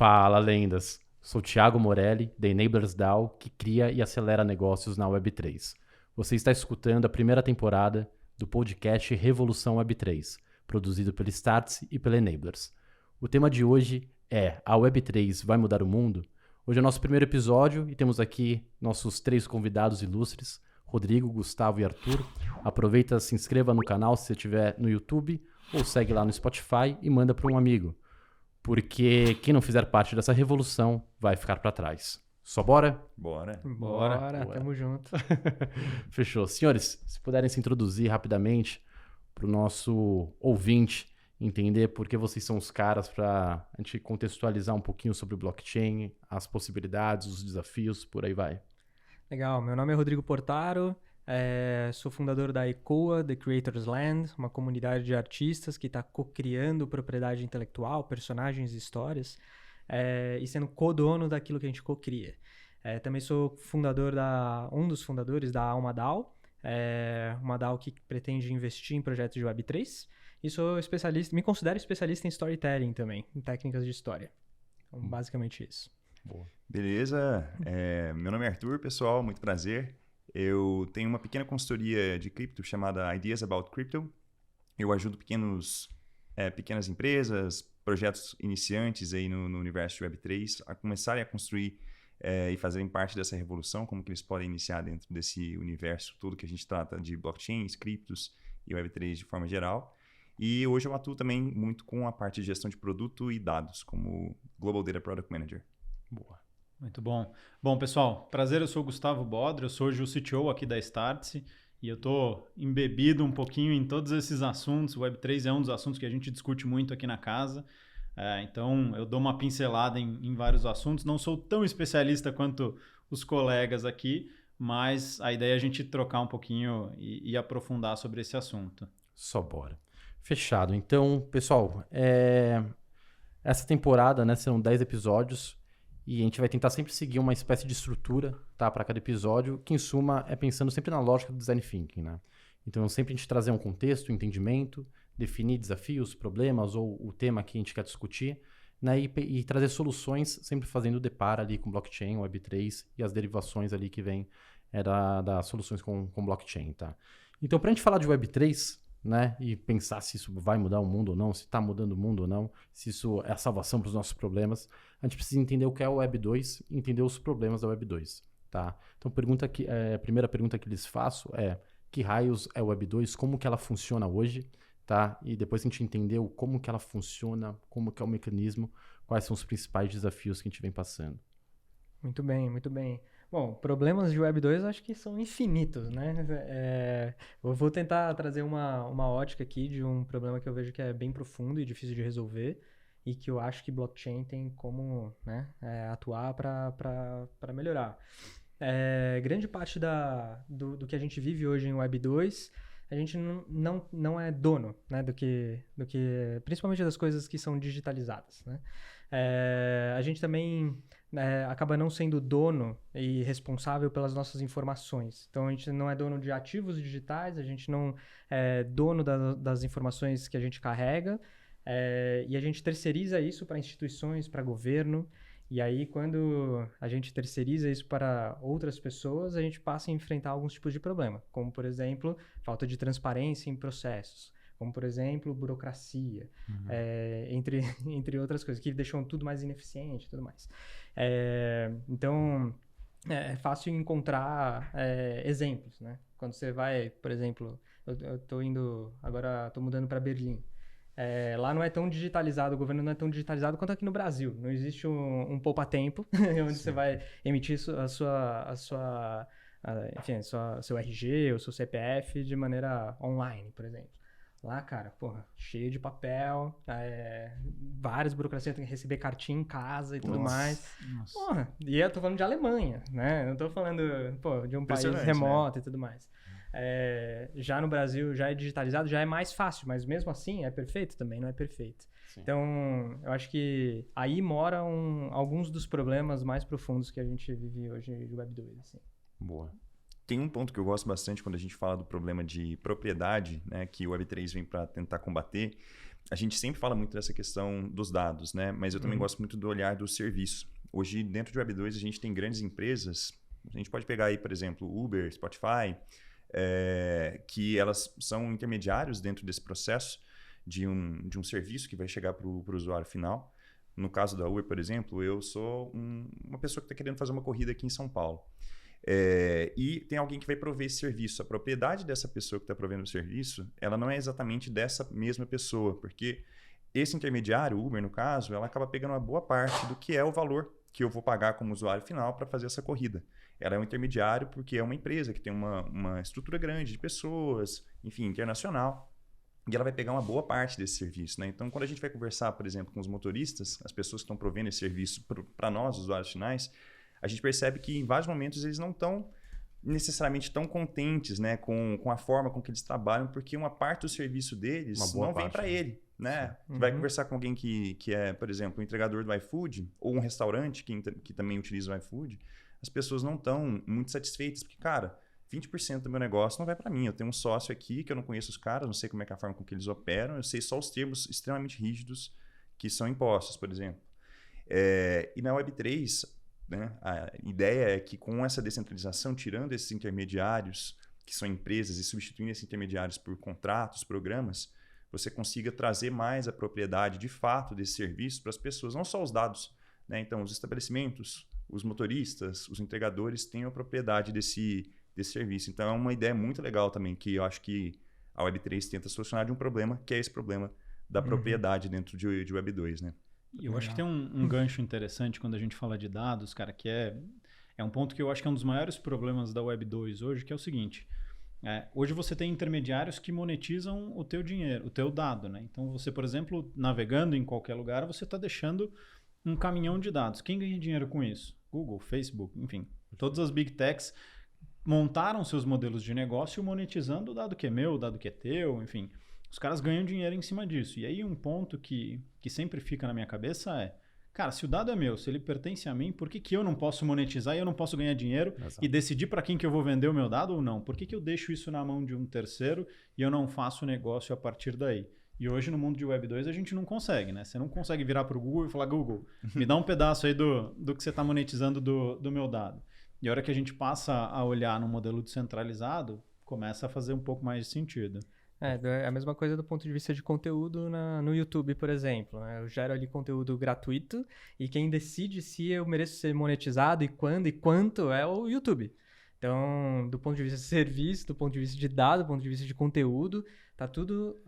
Fala, lendas! Sou Thiago Morelli, da Enablers DAO, que cria e acelera negócios na Web3. Você está escutando a primeira temporada do podcast Revolução Web3, produzido pela Startse e pela Enablers. O tema de hoje é: a Web3 vai mudar o mundo? Hoje é o nosso primeiro episódio e temos aqui nossos 3 convidados ilustres, Rodrigo, Gustavo e Arthur. Aproveita, se inscreva no canal se você estiver no YouTube ou segue lá no Spotify e manda para um amigo. Porque quem não fizer parte dessa revolução vai ficar para trás. Só bora? Bora. Bora, tamo junto. Fechou. Senhores, se puderem se introduzir rapidamente para o nosso ouvinte entender por que vocês são os caras, para a gente contextualizar um pouquinho sobre o blockchain, as possibilidades, os desafios, por aí vai. Legal, meu nome é Rodrigo Portaro, sou fundador da ECOA, The Creators Land, uma comunidade de artistas que está co-criando propriedade intelectual, personagens e histórias, e sendo co-dono daquilo que a gente co-cria. Também sou um dos fundadores da Alma DAO, uma DAO que pretende investir em projetos de Web3, e sou especialista, me considero especialista em storytelling também, em técnicas de história. Então, basicamente isso. Boa. Beleza. Meu nome é Arthur, pessoal, muito prazer. Eu tenho uma pequena consultoria de cripto chamada Ideas About Crypto. Eu ajudo pequenas empresas, projetos iniciantes aí no universo de Web3 a começarem a construir e fazerem parte dessa revolução, como que eles podem iniciar dentro desse universo todo que a gente trata de blockchains, criptos e Web3 de forma geral. E hoje eu atuo também muito com a parte de gestão de produto e dados, como Global Data Product Manager. Boa. Muito bom. Bom, pessoal, prazer, eu sou o Gustavo Bodra, eu sou hoje o CTO aqui da Startse e eu estou embebido um pouquinho em todos esses assuntos. O Web3 é um dos assuntos que a gente discute muito aqui na casa, então eu dou uma pincelada em vários assuntos. Não sou tão especialista quanto os colegas aqui, mas a ideia é a gente trocar um pouquinho e aprofundar sobre esse assunto. Só bora. Fechado. Então, pessoal, essa temporada, né, serão 10 episódios e a gente vai tentar sempre seguir uma espécie de estrutura, tá, para cada episódio, que em suma é pensando sempre na lógica do design thinking, né? Então, sempre a gente trazer um contexto, um entendimento, definir desafios, problemas ou o tema que a gente quer discutir, né, e trazer soluções, sempre fazendo o deparo ali com blockchain, Web3 e as derivações ali que vem das soluções com blockchain, tá? Então, para a gente falar de Web3, né, e pensar se isso vai mudar o mundo ou não, se está mudando o mundo ou não, se isso é a salvação para os nossos problemas, a gente precisa entender o que é o Web 2 e entender os problemas da Web 2, tá? Então, a primeira pergunta que lhes faço é: que raios é o Web 2, como que ela funciona hoje, tá? E depois a gente entendeu como que ela funciona, como que é o mecanismo, quais são os principais desafios que a gente vem passando. Muito bem, muito bem. Bom, problemas de Web 2 eu acho que são infinitos, né? Eu vou tentar trazer uma ótica aqui de um problema que eu vejo que é bem profundo e difícil de resolver e que eu acho que blockchain tem como, né, atuar para melhorar. Grande parte do que a gente vive hoje em Web 2, a gente não é dono, né, principalmente das coisas que são digitalizadas, né? A gente também acaba não sendo dono e responsável pelas nossas informações. Então, a gente não é dono de ativos digitais, a gente não é dono das informações que a gente carrega, e a gente terceiriza isso para instituições, para governo. E aí, quando a gente terceiriza isso para outras pessoas, a gente passa a enfrentar alguns tipos de problema, como, por exemplo, falta de transparência em processos, como, por exemplo, burocracia, entre outras coisas, que deixam tudo mais ineficiente e tudo mais. Então, é fácil encontrar exemplos, né? Quando você vai, por exemplo, eu estou mudando para Berlim. Lá não é tão digitalizado, o governo não é tão digitalizado quanto aqui no Brasil. Não existe um poupa-tempo, onde você vai emitir seu RG ou seu CPF de maneira online, por exemplo. Lá, cara, porra, cheio de papel, várias burocracias, tem que receber cartinha em casa e tudo mais. Nossa. Porra, e eu tô falando de Alemanha, né? Não tô falando, de um país remoto, né, e tudo mais. Já no Brasil, já é digitalizado, já é mais fácil, mas mesmo assim é perfeito? Também não é perfeito. Sim. Então, eu acho que aí moram alguns dos problemas mais profundos que a gente vive hoje de Web 2, assim. Boa. Tem um ponto que eu gosto bastante quando a gente fala do problema de propriedade, né, que o Web3 vem para tentar combater, a gente sempre fala muito dessa questão dos dados, né? Mas eu também gosto muito do olhar do serviço. Hoje, dentro de Web2, a gente tem grandes empresas. A gente pode pegar aí, por exemplo, Uber, Spotify, que elas são intermediários dentro desse processo de um serviço que vai chegar para o usuário final. No caso da Uber, por exemplo, eu sou uma pessoa que está querendo fazer uma corrida aqui em São Paulo. E tem alguém que vai prover esse serviço. A propriedade dessa pessoa que está provendo o serviço, ela não é exatamente dessa mesma pessoa, porque esse intermediário, o Uber no caso, ela acaba pegando uma boa parte do que é o valor que eu vou pagar como usuário final para fazer essa corrida. Ela é um intermediário porque é uma empresa que tem uma estrutura grande de pessoas, enfim, internacional, e ela vai pegar uma boa parte desse serviço, né? Então, quando a gente vai conversar, por exemplo, com os motoristas, as pessoas que estão provendo esse serviço para nós, usuários finais, a gente percebe que em vários momentos eles não estão necessariamente tão contentes, né, com a forma com que eles trabalham, porque uma parte do serviço deles não vem para ele, né? Vai conversar com alguém que é, por exemplo, um entregador do iFood ou um restaurante que também utiliza o iFood, as pessoas não estão muito satisfeitas, porque, cara, 20% do meu negócio não vai para mim. Eu tenho um sócio aqui que eu não conheço os caras, não sei como é que é a forma com que eles operam, eu sei só os termos extremamente rígidos que são impostos, por exemplo. E na Web3, né, a ideia é que com essa descentralização, tirando esses intermediários, que são empresas, e substituindo esses intermediários por contratos, programas, você consiga trazer mais a propriedade de fato desse serviço para as pessoas, não só os dados, né? Então, os estabelecimentos, os motoristas, os entregadores têm a propriedade desse serviço. Então, é uma ideia muito legal também, que eu acho que a Web3 tenta solucionar de um problema, que é esse problema da propriedade dentro de Web2, né? E eu acho que tem um gancho interessante quando a gente fala de dados, cara, que é um ponto que eu acho que é um dos maiores problemas da Web2 hoje, que é o seguinte: hoje você tem intermediários que monetizam o teu dinheiro, o teu dado, né? Então você, por exemplo, navegando em qualquer lugar, você está deixando um caminhão de dados. Quem ganha dinheiro com isso? Google, Facebook, enfim. Todas as Big Techs montaram seus modelos de negócio monetizando o dado que é meu, o dado que é teu, enfim. Os caras ganham dinheiro em cima disso. E aí um ponto que sempre fica na minha cabeça é, cara, se o dado é meu, se ele pertence a mim, por que eu não posso monetizar e eu não posso ganhar dinheiro e decidir para quem que eu vou vender o meu dado ou não? Por que eu deixo isso na mão de um terceiro e eu não faço negócio a partir daí? E hoje no mundo de Web2 a gente não consegue, né? Você não consegue virar para o Google e falar, Google, me dá um pedaço aí do que você está monetizando do meu dado. E a hora que a gente passa a olhar no modelo descentralizado, começa a fazer um pouco mais de sentido. É a mesma coisa do ponto de vista de conteúdo no YouTube, por exemplo, né? Eu gero ali conteúdo gratuito e quem decide se eu mereço ser monetizado e quando e quanto é o YouTube. Então, do ponto de vista de serviço, do ponto de vista de dados, do ponto de vista de conteúdo, tá tudo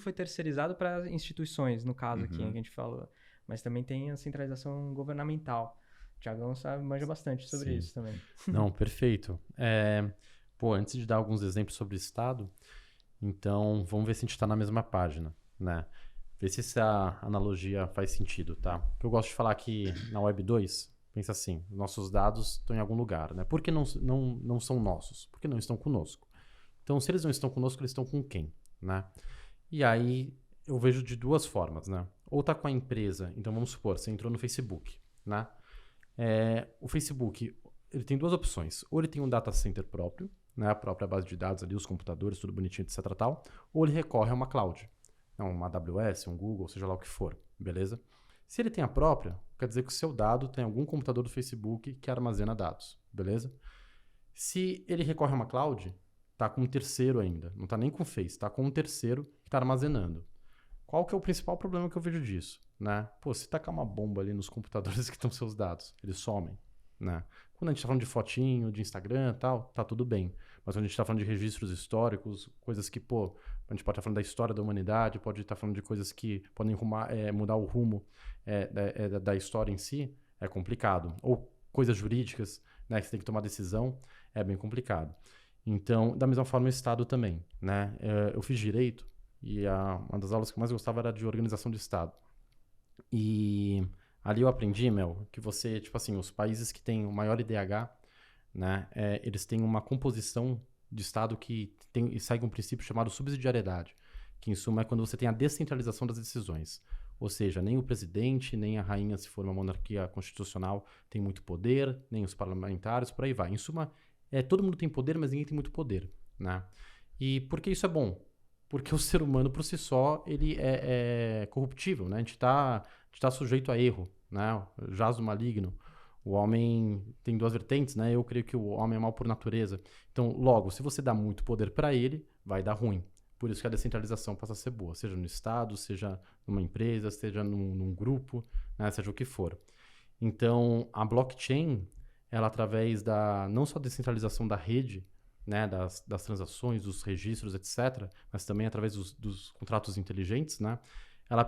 foi terceirizado para instituições, no caso aqui, que a gente falou. Mas também tem a centralização governamental. O Thiagão manja bastante sobre isso também. Não, perfeito. Antes de dar alguns exemplos sobre o Estado, então vamos ver se a gente está na mesma página, né? Ver se essa analogia faz sentido, tá? O que eu gosto de falar aqui na Web2, pensa assim, nossos dados estão em algum lugar, né? Por que não são nossos? Porque não estão conosco. Então, se eles não estão conosco, eles estão com quem, né? E aí, eu vejo de duas formas, né? Ou tá com a empresa, então vamos supor, você entrou no Facebook, né? O Facebook, ele tem duas opções. Ou ele tem um data center próprio, né? A própria base de dados ali, os computadores, tudo bonitinho, etc. tal. Ou ele recorre a uma cloud. Uma AWS, um Google, seja lá o que for, beleza? Se ele tem a própria, quer dizer que o seu dado tem algum computador do Facebook que armazena dados, beleza? Se ele recorre a uma cloud, tá com um terceiro ainda, não tá nem com o Face, tá com um terceiro que tá armazenando. Qual que é o principal problema que eu vejo disso, né? Se tacar uma bomba ali nos computadores que estão seus dados, eles somem, né? Quando a gente tá falando de fotinho, de Instagram e tal, tá tudo bem. Mas quando a gente tá falando de registros históricos, coisas que, a gente pode estar falando da história da humanidade, pode estar falando de coisas que podem mudar o rumo da história em si, é complicado. Ou coisas jurídicas, né, que você tem que tomar decisão, é bem complicado. Então, da mesma forma, o Estado também, né? Eu fiz direito e uma das aulas que eu mais gostava era de organização do Estado. E ali eu aprendi, que você, tipo assim, os países que têm o maior IDH, né, eles têm uma composição de Estado que segue um princípio chamado subsidiariedade, que em suma é quando você tem a descentralização das decisões. Ou seja, nem o presidente, nem a rainha, se for uma monarquia constitucional, tem muito poder, nem os parlamentares, por aí vai. Em suma, todo mundo tem poder, mas ninguém tem muito poder, né? E por que isso é bom? porque o ser humano, por si só, ele é corruptível, né? A gente tá sujeito a erro, né? Jaz do maligno. O homem tem duas vertentes, né? Eu creio que o homem é mal por natureza. Então, logo, se você dá muito poder para ele, vai dar ruim. Por isso que a descentralização passa a ser boa, seja no Estado, seja numa empresa, seja num grupo, né? Seja o que for. Então, a blockchain, ela através não só da descentralização da rede, né, das transações, dos registros, etc., mas também através dos contratos inteligentes, né, ela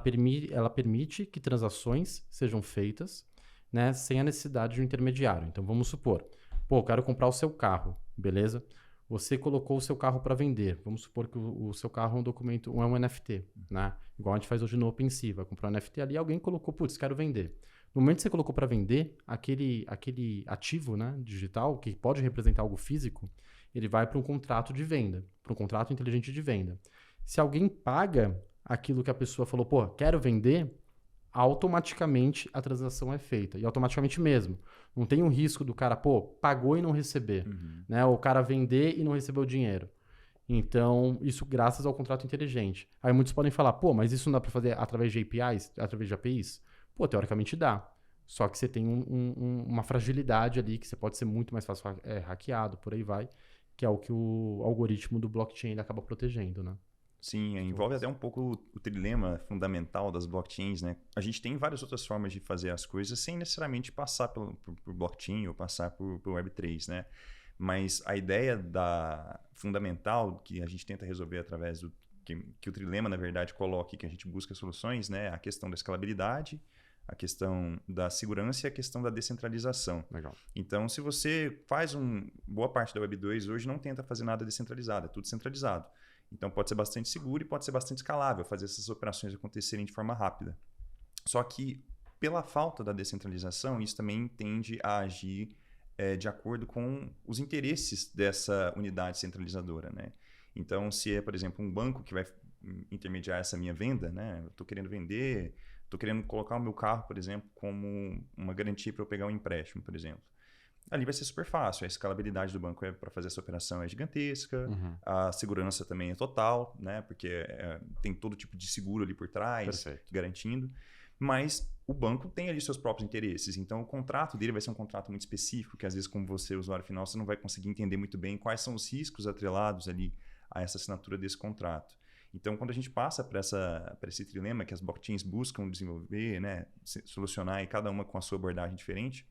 permite que transações sejam feitas, né, sem a necessidade de um intermediário. Então, vamos supor, eu quero comprar o seu carro, beleza? Você colocou o seu carro para vender. Vamos supor que o seu carro é um documento, é um NFT, né? Igual a gente faz hoje no OpenSea, vai comprar um NFT ali, alguém colocou, putz, quero vender. No momento que você colocou para vender, aquele ativo, né, digital, que pode representar algo físico, ele vai para um contrato de venda, para um contrato inteligente de venda. Se alguém paga aquilo que a pessoa falou, quero vender, automaticamente a transação é feita. E automaticamente mesmo. Não tem um risco do cara, pagou e não receber. Né? Ou o cara vender e não receber o dinheiro. Então, isso graças ao contrato inteligente. Aí muitos podem falar, mas isso não dá para fazer através de APIs, através de APIs? Teoricamente dá. Só que você tem uma fragilidade ali que você pode ser muito mais fácil hackeado, por aí vai, que é o que o algoritmo do blockchain ele acaba protegendo, né? Sim, envolve até um pouco o trilema fundamental das blockchains, né? A gente tem várias outras formas de fazer as coisas sem necessariamente passar por blockchain ou passar por Web3, né? Mas a ideia fundamental que a gente tenta resolver através do que o trilema, na verdade, coloca e que a gente busca soluções, né? A questão da escalabilidade, a questão da segurança e a questão da descentralização. Legal. Então, se você faz boa parte da Web2 hoje não tenta fazer nada descentralizado, é tudo centralizado. Então, pode ser bastante seguro e pode ser bastante escalável, fazer essas operações acontecerem de forma rápida. Só que, pela falta da descentralização, isso também tende a agir de acordo com os interesses dessa unidade centralizadora, né? Então, se é, por exemplo, um banco que vai intermediar essa minha venda, né? Eu estou querendo vender, estou querendo colocar o meu carro, por exemplo, como uma garantia para eu pegar um empréstimo, por exemplo. Ali vai ser super fácil. A escalabilidade do banco para fazer essa operação é gigantesca. A segurança também é total, né? Porque tem todo tipo de seguro ali por trás, garantindo. Mas o banco tem ali seus próprios interesses. Então, o contrato dele vai ser um contrato muito específico, que às vezes, como você, usuário final, você não vai conseguir entender muito bem quais são os riscos atrelados ali a essa assinatura desse contrato. Então, quando a gente passa para esse trilema que as blockchains buscam desenvolver, né? Solucionar, e cada uma com a sua abordagem diferente,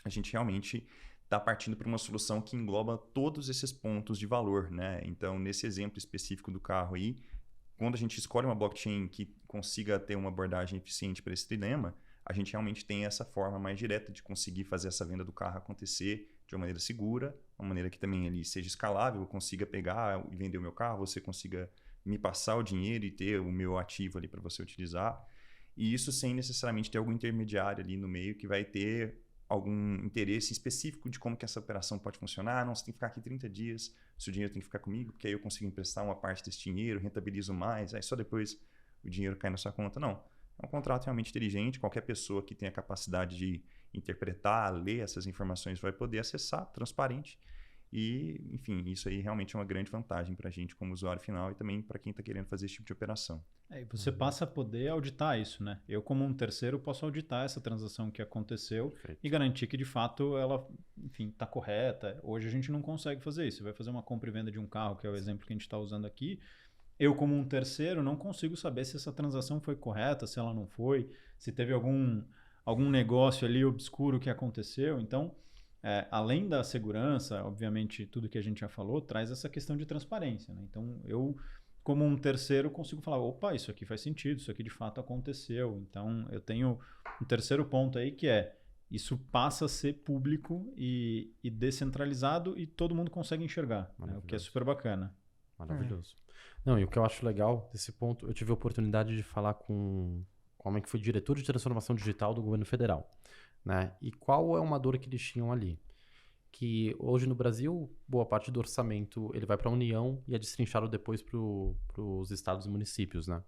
a gente realmente está partindo para uma solução que engloba todos esses pontos de valor, né? Então, nesse exemplo específico do carro aí, quando a gente escolhe uma blockchain que consiga ter uma abordagem eficiente para esse dilema, a gente realmente tem essa forma mais direta de conseguir fazer essa venda do carro acontecer de uma maneira segura, uma maneira que também ali seja escalável, eu consiga pegar e vender o meu carro, você consiga me passar o dinheiro e ter o meu ativo ali para você utilizar. E isso sem necessariamente ter algum intermediário ali no meio que vai ter algum interesse específico de como que essa operação pode funcionar. Não, você tem que ficar aqui 30 dias, seu dinheiro tem que ficar comigo, porque aí eu consigo emprestar uma parte desse dinheiro, rentabilizo mais, aí só depois o dinheiro cai na sua conta. Não, é um contrato realmente inteligente, qualquer pessoa que tenha capacidade de interpretar, ler essas informações vai poder acessar, transparente. E, enfim, isso aí realmente é uma grande vantagem para a gente como usuário final e também para quem está querendo fazer esse tipo de operação. E você passa a poder auditar isso, né? Eu, como um terceiro, posso auditar essa transação que aconteceu e garantir que, de fato, ela, enfim, está correta. Hoje a gente não consegue fazer isso. Você vai fazer uma compra e venda de um carro, que é o exemplo que a gente está usando aqui. Eu, como um terceiro, não consigo saber se essa transação foi correta, se ela não foi, se teve algum negócio ali obscuro que aconteceu. Então, além da segurança, obviamente, tudo que a gente já falou, traz essa questão de transparência, né? Então, eu, como um terceiro, consigo falar, opa, isso aqui faz sentido, isso aqui de fato aconteceu. Então, eu tenho um terceiro ponto aí que isso passa a ser público e descentralizado e todo mundo consegue enxergar, né? O que é super bacana. Maravilhoso. Não, e o que eu acho legal desse ponto, eu tive a oportunidade de falar com o homem que foi diretor de transformação digital do governo federal, né? E qual é uma dor que eles tinham ali? Que hoje no Brasil, boa parte do orçamento ele vai para a União e é destrinchado depois para os estados e municípios, né?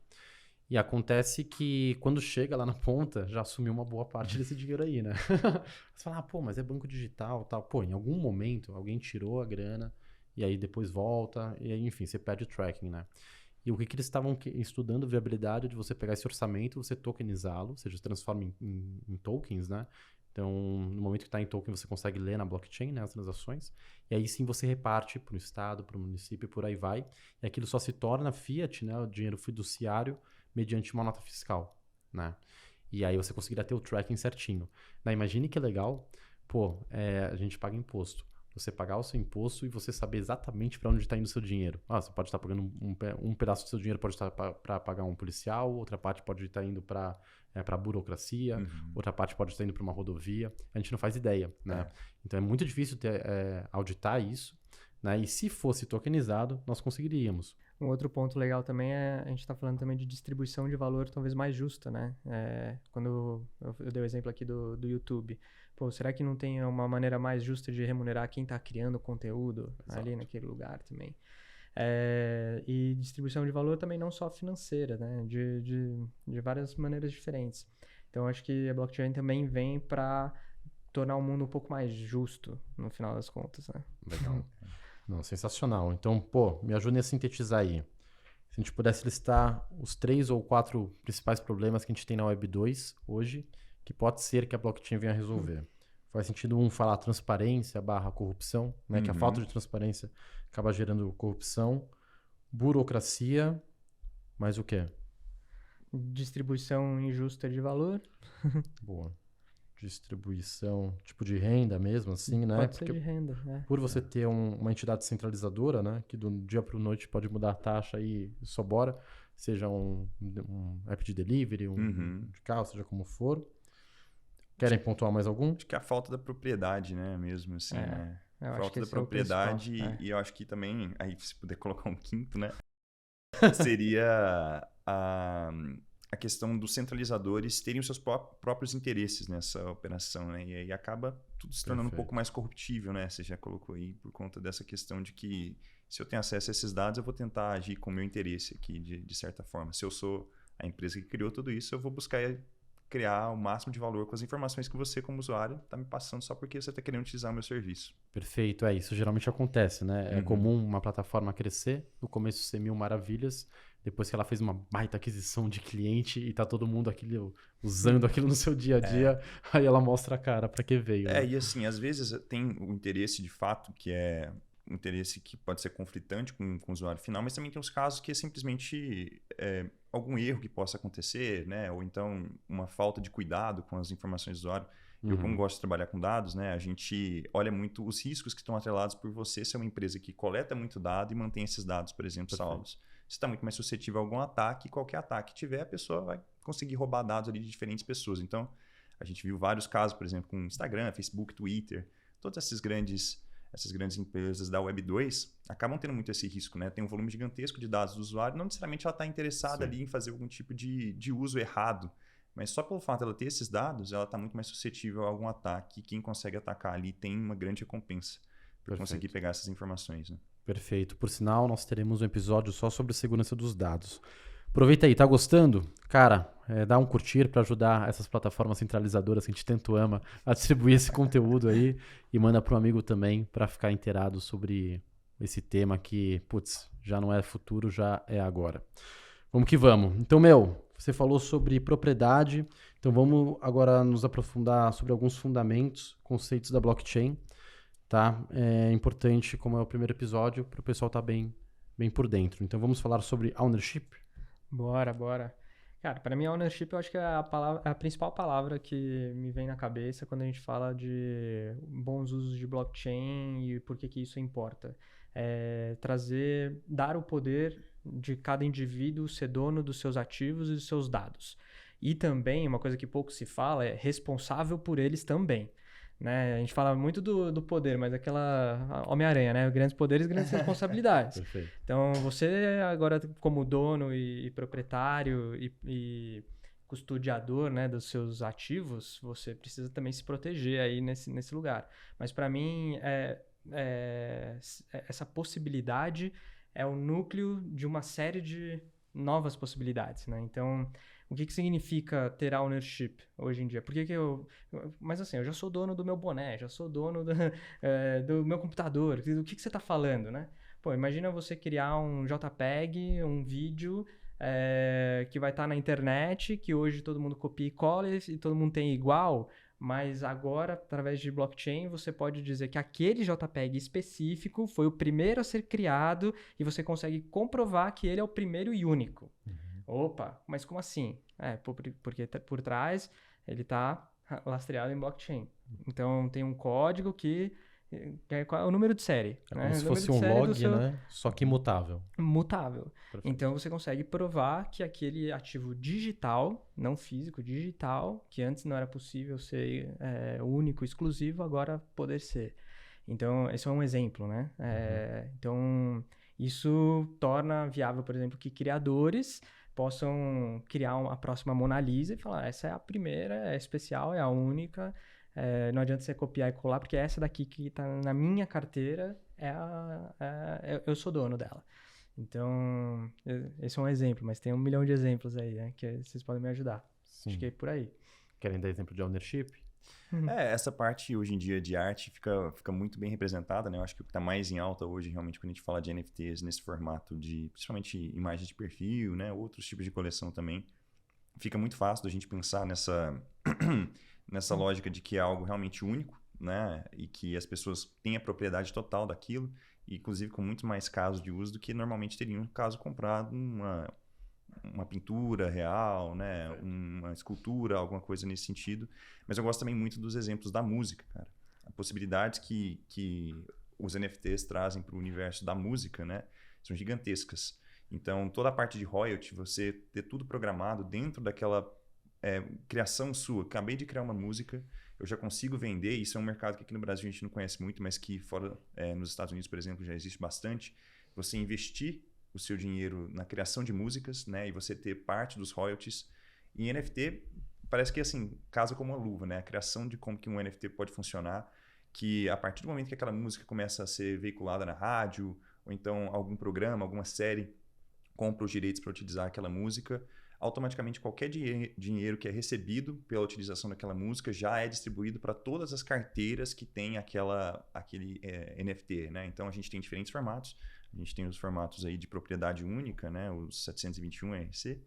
E acontece que quando chega lá na ponta, já assumiu uma boa parte desse dinheiro aí, né? Você fala, mas é banco digital, tal. Em algum momento alguém tirou a grana e aí depois volta e aí, enfim, você perde o tracking, né? E o que eles estavam estudando, viabilidade de você pegar esse orçamento, você tokenizá-lo, ou seja, transforma em tokens, né? Então, no momento que está em token, você consegue ler na blockchain, né, as transações. E aí sim você reparte para o estado, para o município, por aí vai. E aquilo só se torna fiat, né, o dinheiro fiduciário, mediante uma nota fiscal, né? E aí você conseguirá ter o tracking certinho. Imagine que legal, pô, a gente paga imposto. Você pagar o seu imposto e você saber exatamente para onde está indo o seu dinheiro. Você pode estar pagando um pedaço do seu dinheiro, pode estar para pagar um policial, outra parte pode estar indo para a burocracia, outra parte pode estar indo para uma rodovia. A gente não faz ideia, né? Então é muito difícil auditar isso, né? E se fosse tokenizado, nós conseguiríamos. Um outro ponto legal também a gente está falando também de distribuição de valor talvez mais justa, né? Quando eu dei o exemplo aqui do YouTube, pô, será que não tem uma maneira mais justa de remunerar quem está criando conteúdo ali naquele lugar também? E distribuição de valor também não só financeira, né? De várias maneiras diferentes. Então, acho que a blockchain também vem para tornar o mundo um pouco mais justo, no final das contas, né? Legal. Não, sensacional. Então, pô, me ajude a sintetizar aí. Se a gente pudesse listar os 3 ou 4 principais problemas que a gente tem na Web 2 hoje, que pode ser que a blockchain venha a resolver. Faz sentido falar transparência / corrupção, né? Que a falta de transparência acaba gerando corrupção, burocracia, mais o quê? Distribuição injusta de valor. Boa. Distribuição, tipo de renda mesmo, assim, né? Pode ser de renda, né? Por você ter uma entidade centralizadora, né? Que do dia para noite pode mudar a taxa e só bora, seja um app de delivery, de carro, seja como for. Querem pontuar mais algum? Acho que é a falta da propriedade, né? Mesmo assim, né? Falta da esse é o propriedade principal, e eu acho que também, aí se puder colocar um quinto, né? Seria a questão dos centralizadores terem os seus próprios interesses nessa operação, né? E aí acaba tudo se tornando um pouco mais corruptível, né? Você já colocou aí por conta dessa questão de que se eu tenho acesso a esses dados, eu vou tentar agir com o meu interesse aqui, de certa forma. Se eu sou a empresa que criou tudo isso, eu vou buscar criar o máximo de valor com as informações que você, como usuário, está me passando só porque você está querendo utilizar o meu serviço. Perfeito, isso geralmente acontece, né? É comum uma plataforma crescer, no começo ser mil maravilhas, depois que ela fez uma baita aquisição de cliente e tá todo mundo usando aquilo no seu dia a dia, aí ela mostra a cara para que veio. Né? E assim, às vezes tem o interesse de fato, que é um interesse que pode ser conflitante com o usuário final, mas também tem os casos que é simplesmente algum erro que possa acontecer, né? Ou então uma falta de cuidado com as informações do usuário. Eu, como gosto de trabalhar com dados, né, a gente olha muito os riscos que estão atrelados por você ser uma empresa que coleta muito dado e mantém esses dados, por exemplo, salvos. Você está muito mais suscetível a algum ataque, e qualquer ataque que tiver, a pessoa vai conseguir roubar dados ali de diferentes pessoas. Então, a gente viu vários casos, por exemplo, com Instagram, Facebook, Twitter, todas essas grandes empresas da Web 2 acabam tendo muito esse risco, né? Tem um volume gigantesco de dados do usuário, não necessariamente ela está interessada ali em fazer algum tipo de uso errado, mas só pelo fato de ela ter esses dados, ela está muito mais suscetível a algum ataque, e quem consegue atacar ali tem uma grande recompensa por conseguir pegar essas informações, né? Perfeito. Por sinal, nós teremos um episódio só sobre segurança dos dados. Aproveita aí, tá gostando? Cara, dá um curtir para ajudar essas plataformas centralizadoras que a gente tanto ama a distribuir esse conteúdo aí e manda para um amigo também para ficar inteirado sobre esse tema que, putz, já não é futuro, já é agora. Vamos que vamos. Então, você falou sobre propriedade, então vamos agora nos aprofundar sobre alguns fundamentos, conceitos da blockchain, tá? É importante, como é o primeiro episódio, para o pessoal estar bem por dentro. Então, vamos falar sobre ownership? Bora. Cara, para mim, ownership eu acho que é a principal palavra que me vem na cabeça quando a gente fala de bons usos de blockchain e por que isso importa. Dar o poder de cada indivíduo ser dono dos seus ativos e dos seus dados. E também, uma coisa que pouco se fala, é responsável por eles também. Né? A gente fala muito do poder, mas aquela Homem-Aranha, né? Grandes poderes, grandes responsabilidades. Perfeito. Então, você agora como dono e proprietário e custodiador, né, dos seus ativos, você precisa também se proteger aí nesse lugar. Mas para mim, essa possibilidade é o núcleo de uma série de novas possibilidades, né? Então, o que significa ter ownership hoje em dia? Por que mas assim, eu já sou dono do meu boné, já sou dono do meu computador. Do que você está falando, né? Pô, imagina você criar um JPEG, um vídeo que vai estar na internet, que hoje todo mundo copia e cola e todo mundo tem igual, mas agora, através de blockchain, você pode dizer que aquele JPEG específico foi o primeiro a ser criado e você consegue comprovar que ele é o primeiro e único. Opa, mas como assim? Porque por trás ele está lastreado em blockchain. Então tem um código que é o número de série. É né? como se O número fosse de um série do log, seu- né? Só que imutável. Mutável. Perfeito. Então você consegue provar que aquele ativo digital, não físico, digital, que antes não era possível ser único, exclusivo, agora poder ser. Então, esse é um exemplo, né? Então, isso torna viável, por exemplo, que criadores possam criar a próxima Mona Lisa e falar, essa é a primeira, é especial, é a única, não adianta você copiar e colar, porque essa daqui que está na minha carteira, eu sou dono dela. Então, esse é um exemplo, mas tem 1 milhão de exemplos aí, né? Que vocês podem me ajudar. Sim. Acho que é por aí. Querem dar exemplo de ownership? Essa parte hoje em dia de arte fica muito bem representada, né? Eu acho que o que está mais em alta hoje, realmente, quando a gente fala de NFTs nesse formato de, principalmente, imagens de perfil, né? Outros tipos de coleção também, fica muito fácil da gente pensar nessa lógica de que é algo realmente único, né? E que as pessoas têm a propriedade total daquilo, inclusive com muito mais casos de uso do que normalmente teriam caso comprado uma pintura real, né? Uma escultura, alguma coisa nesse sentido. Mas eu gosto também muito dos exemplos da música, cara. As possibilidades que os NFTs trazem para o universo da música, né? São gigantescas. Então, toda a parte de royalty, você ter tudo programado dentro daquela criação sua. Acabei de criar uma música, eu já consigo vender. Isso é um mercado que aqui no Brasil a gente não conhece muito, mas que fora, nos Estados Unidos, por exemplo, já existe bastante. Você investir o seu dinheiro na criação de músicas, né? E você ter parte dos royalties. E NFT parece que, assim, casa como uma luva, né? A criação de como que um NFT pode funcionar, que a partir do momento que aquela música começa a ser veiculada na rádio, ou então algum programa, alguma série compra os direitos para utilizar aquela música, automaticamente qualquer dinheiro que é recebido pela utilização daquela música já é distribuído para todas as carteiras que tem aquele NFT, né? Então a gente tem diferentes formatos. A gente tem os formatos aí de propriedade única, né? Os 721 RC,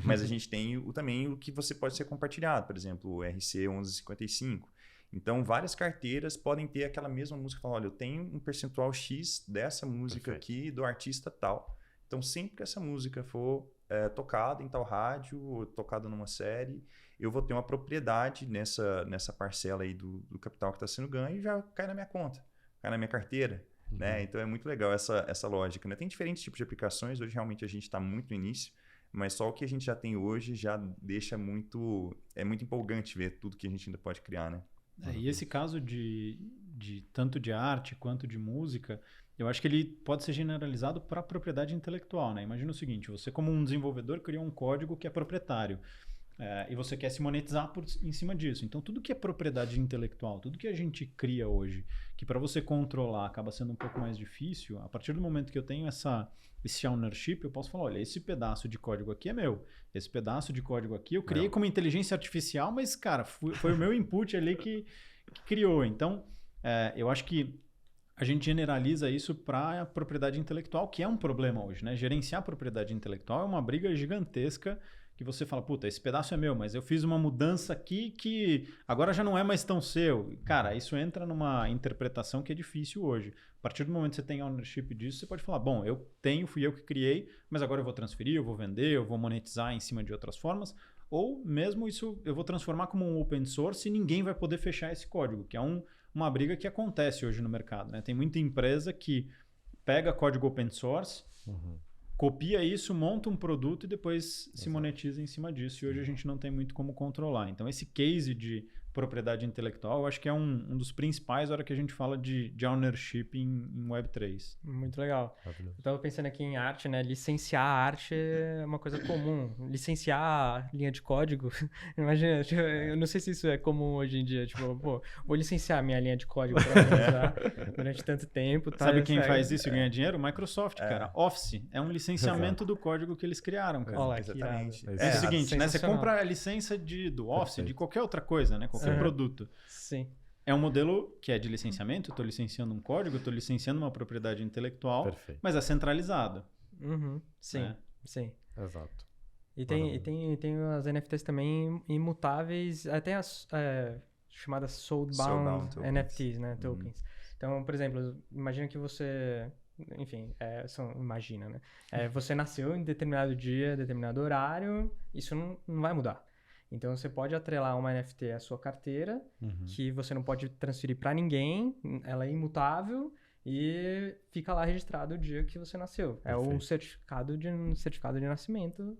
mas a gente tem também o que você pode ser compartilhado, por exemplo, o RC 1155. Então, várias carteiras podem ter aquela mesma música, falar, olha, eu tenho um percentual X dessa música aqui do artista tal. Então, sempre que essa música for tocada em tal rádio, ou tocada numa série, eu vou ter uma propriedade nessa parcela aí do capital que está sendo ganho e já cai na minha conta, cai na minha carteira. Né? Então é muito legal essa lógica. Né? Tem diferentes tipos de aplicações, hoje realmente a gente está muito no início, mas só o que a gente já tem hoje já deixa muito empolgante ver tudo que a gente ainda pode criar. Né? E esse caso de tanto de arte quanto de música, eu acho que ele pode ser generalizado para a propriedade intelectual. Né? Imagina o seguinte, você como um desenvolvedor criou um código que é proprietário. E você quer se monetizar em cima disso. Então, tudo que é propriedade intelectual, tudo que a gente cria hoje, que para você controlar acaba sendo um pouco mais difícil, a partir do momento que eu tenho esse ownership, eu posso falar, olha, esse pedaço de código aqui é meu. Esse pedaço de código aqui eu criei como inteligência artificial, mas, cara, foi o meu input ali que criou. Então, eu acho que a gente generaliza isso para a propriedade intelectual, que é um problema hoje, né? Gerenciar a propriedade intelectual é uma briga gigantesca que você fala, puta, esse pedaço é meu, mas eu fiz uma mudança aqui que agora já não é mais tão seu. Cara, isso entra numa interpretação que é difícil hoje. A partir do momento que você tem ownership disso, você pode falar, bom, fui eu que criei, mas agora eu vou transferir, eu vou vender, eu vou monetizar em cima de outras formas, ou mesmo isso eu vou transformar como um open source e ninguém vai poder fechar esse código, que é uma briga que acontece hoje no mercado. Né? Tem muita empresa que pega código open source, copia isso, monta um produto e depois se monetiza em cima disso. E hoje a gente não tem muito como controlar. Então, esse case de propriedade intelectual, eu acho que é um dos principais na hora que a gente fala de ownership em Web3. Muito legal. Eu estava pensando aqui em arte, né? Licenciar a arte é uma coisa comum. Licenciar a linha de código, imagina, tipo, eu não sei se isso é comum hoje em dia. Tipo, pô, vou licenciar minha linha de código para usar durante tanto tempo. Tá? Sabe quem faz isso e ganha dinheiro? Microsoft, cara. Office é um licenciamento do código que eles criaram, cara. Olha, exatamente. É o seguinte, né? Você compra a licença do Office, de qualquer outra coisa, né? Qualquer produto. Sim. É um modelo que é de licenciamento, eu estou licenciando um código, eu estou licenciando uma propriedade intelectual, Perfeito. mas é centralizado. Uhum. Sim, né? sim. Exato. E tem as NFTs também imutáveis, até as chamadas Soulbound Soulbound tokens. NFTs, né? Tokens. Então, por exemplo, imagina que você... Enfim, imagina, né? Você nasceu em determinado dia, determinado horário, isso não vai mudar. Então, você pode atrelar uma NFT à sua carteira, que você não pode transferir para ninguém, ela é imutável e fica lá registrado o dia que você nasceu. É um certificado de nascimento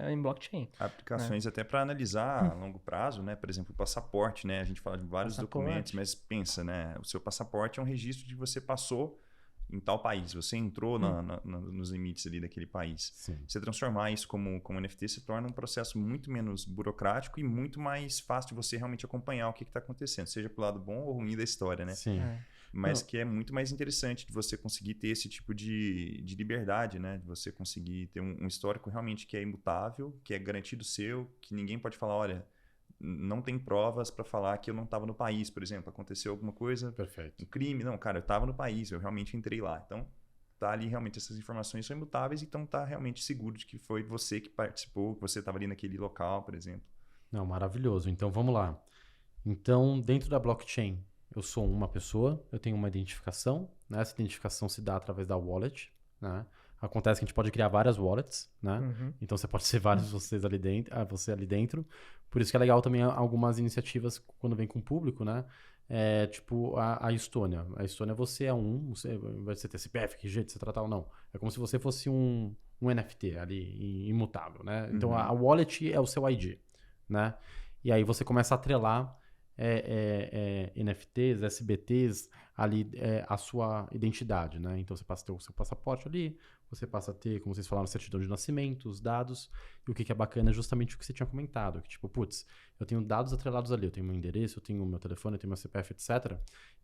em blockchain. Aplicações até para analisar a longo prazo, né? Por exemplo, o passaporte, né? A gente fala de vários documentos, mas pensa, né? O seu passaporte é um registro de você passou em tal país, você entrou nos limites ali daquele país. Sim. Você transformar isso como NFT se torna um processo muito menos burocrático e muito mais fácil de você realmente acompanhar o que está acontecendo, seja pro lado bom ou ruim da história, né? Sim. Mas que é muito mais interessante de você conseguir ter esse tipo de liberdade, né? De você conseguir ter um histórico realmente que é imutável, que é garantido seu, que ninguém pode falar, olha, não tem provas para falar que eu não estava no país, por exemplo. Aconteceu alguma coisa, Perfeito. um crime. Não, cara, eu estava no país, eu realmente entrei lá. Então, tá ali realmente essas informações são imutáveis, então tá realmente seguro de que foi você que participou, que você estava ali naquele local, por exemplo. Não, maravilhoso. Então, vamos lá. Então, dentro da blockchain, eu sou uma pessoa, eu tenho uma identificação, né? Essa identificação se dá através da wallet, né? Acontece que a gente pode criar várias wallets, né? Então, você pode ser vários você ali dentro. Por isso que é legal também algumas iniciativas quando vem com o público, né? Tipo a Estônia. A Estônia você é você vai ter CPF, que jeito de você tratar ou não. É como se você fosse um NFT ali, imutável, né? Então, a wallet é o seu ID, né? E aí você começa a atrelar NFTs, SBTs ali a sua identidade, né? Então você passa a ter o seu passaporte ali, você passa a ter, como vocês falaram, certidão de nascimento, os dados, e o que é bacana é justamente o que você tinha comentado, que tipo, putz, eu tenho dados atrelados ali, eu tenho meu endereço, eu tenho meu telefone, eu tenho meu CPF, etc.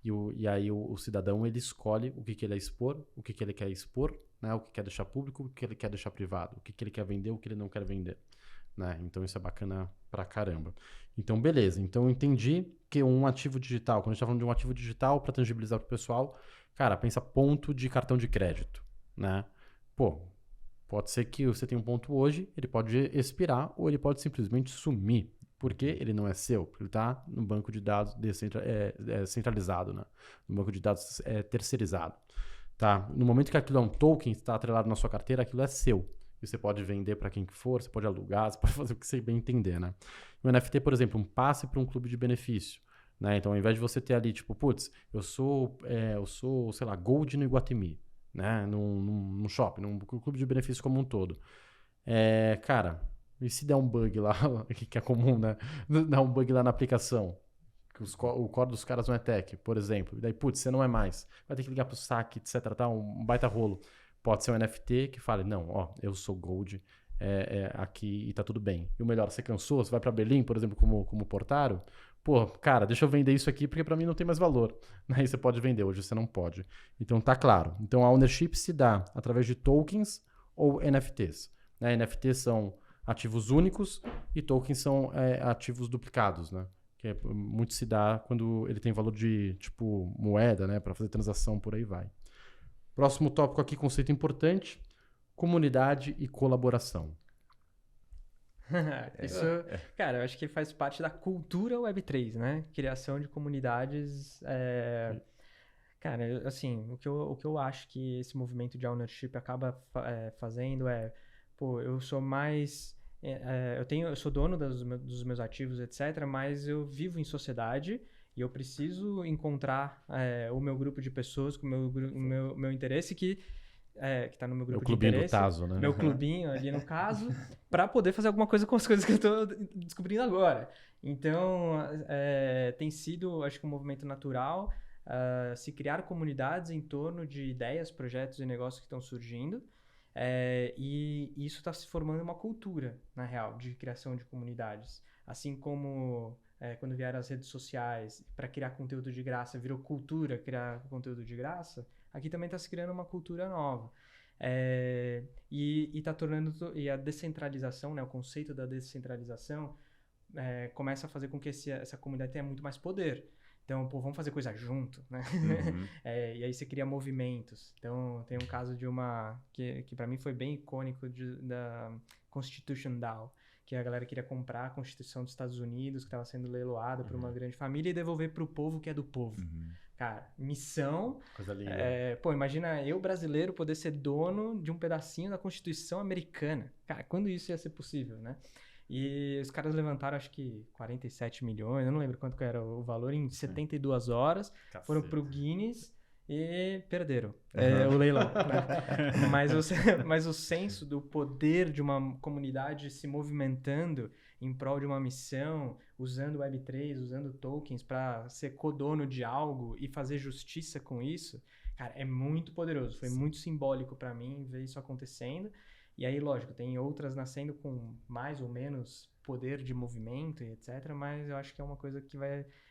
E aí o cidadão, ele escolhe o que ele quer expor, o que ele quer expor, né? O que quer deixar público, o que ele quer deixar privado, o que ele quer vender, o que ele não quer vender. Né? Então isso é bacana pra caramba. Então, beleza. Então eu entendi que um ativo digital, quando a gente tá falando de um ativo digital para tangibilizar pro pessoal, cara, pensa ponto de cartão de crédito, né? Pô, pode ser que você tenha um ponto hoje, ele pode expirar ou ele pode simplesmente sumir, porque ele não é seu, porque ele tá no banco de dados centralizado, né? No banco de dados terceirizado, tá? No momento que aquilo é um token, está atrelado na sua carteira, aquilo é seu. E você pode vender para quem que for, você pode alugar, você pode fazer o que você bem entender, né? O NFT, por exemplo, um passe para um clube de benefício, né? Então, ao invés de você ter ali, tipo, putz, eu sou, sei lá, Gold no Iguatemi, né? Num shopping, num clube de benefício como um todo. Cara, e se der um bug lá, que é comum, né? Dar um bug lá na aplicação, que o core dos caras não é tech, por exemplo. E daí, putz, você não é mais. Vai ter que ligar pro saque, etc, tá? Um baita rolo. Pode ser um NFT que fale, não, ó, eu sou Gold aqui e tá tudo bem. E o melhor, você cansou, você vai pra Berlim, por exemplo, como portário, pô, cara, deixa eu vender isso aqui porque pra mim não tem mais valor. Aí você pode vender, hoje você não pode. Então tá claro. Então a ownership se dá através de tokens ou NFTs. Né? NFTs são ativos únicos e tokens são ativos duplicados, né? Que muito se dá quando ele tem valor de, tipo, moeda, né? Pra fazer transação, por aí vai. Próximo tópico aqui, conceito importante, comunidade e colaboração. Isso, cara, eu acho que faz parte da cultura Web3, né? Criação de comunidades. Cara, assim, o que eu acho que esse movimento de ownership acaba fazendo pô, eu sou mais... eu sou dono dos meus ativos, etc., mas eu vivo em sociedade e eu preciso encontrar o meu grupo de pessoas com o meu interesse que está no meu grupo de interesse. Do Tazo, né? Meu clubinho ali no caso, para poder fazer alguma coisa com as coisas que eu estou descobrindo agora. Então, tem sido, acho que um movimento natural se criar comunidades em torno de ideias, projetos e negócios que estão surgindo. E isso está se formando uma cultura, na real, de criação de comunidades. Assim como quando vieram as redes sociais para criar conteúdo de graça, virou cultura criar conteúdo de graça, aqui também está se criando uma cultura nova. E tá tornando... E a descentralização, né, o conceito da descentralização começa a fazer com que essa comunidade tenha muito mais poder. Então, pô, vamos fazer coisa junto, né? Uhum. E aí você cria movimentos. Então, tem um caso de uma... que para mim foi bem icônico da Constitution DAO, que a galera queria comprar a Constituição dos Estados Unidos, que estava sendo leiloada por uma grande família, e devolver para o povo que é do povo. Cara, missão... Coisa linda. Pô, imagina eu, brasileiro, poder ser dono de um pedacinho da Constituição americana. Cara, quando isso ia ser possível, né? E os caras levantaram, acho que 47 milhões, eu não lembro quanto que era o valor, em 72 horas. Cacete. Foram pro Guinness e perderam o leilão. Né? Mas o senso do poder de uma comunidade se movimentando em prol de uma missão, usando Web3, usando tokens para ser codono de algo e fazer justiça com isso, cara, é muito poderoso. Foi muito simbólico para mim ver isso acontecendo. E aí, lógico, tem outras nascendo com mais ou menos poder de movimento e etc, mas eu acho que é uma coisa que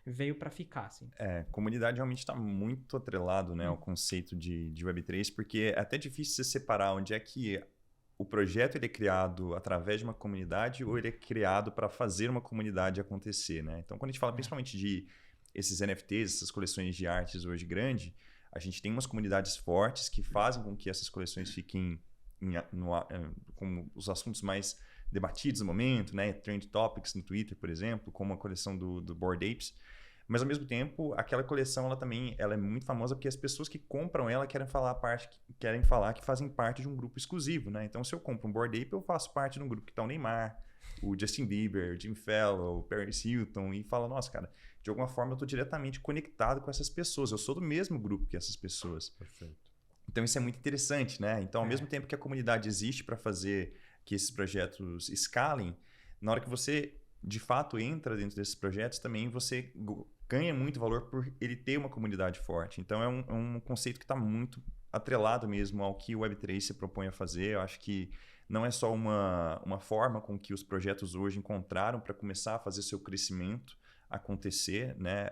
veio para ficar, assim. Comunidade realmente está muito atrelado, né, ao conceito de Web3, porque é até difícil você separar onde é que o projeto ele é criado através de uma comunidade ou ele é criado para fazer uma comunidade acontecer, né? Então, quando a gente fala principalmente de esses NFTs, essas coleções de artes hoje grande, a gente tem umas comunidades fortes que fazem com que essas coleções fiquem como os assuntos mais debatidos no momento, né? Trend Topics no Twitter, por exemplo, como a coleção do Bored Apes. Mas, ao mesmo tempo, aquela coleção ela é muito famosa porque as pessoas que compram ela querem falar que fazem parte de um grupo exclusivo, né? Então, se eu compro um Bored Ape, eu faço parte de um grupo que está o Neymar, o Justin Bieber, o Jimmy Fallon, o Paris Hilton, e fala, nossa, cara, de alguma forma eu estou diretamente conectado com essas pessoas, eu sou do mesmo grupo que essas pessoas. Perfeito. Então, isso é muito interessante, né? Então, ao mesmo tempo que a comunidade existe para fazer que esses projetos escalem, na hora que você, de fato, entra dentro desses projetos, também você ganha muito valor por ele ter uma comunidade forte. Então, é um conceito que está muito atrelado mesmo ao que o Web3 se propõe a fazer. Eu acho que não é só uma forma com que os projetos hoje encontraram para começar a fazer seu crescimento acontecer, né?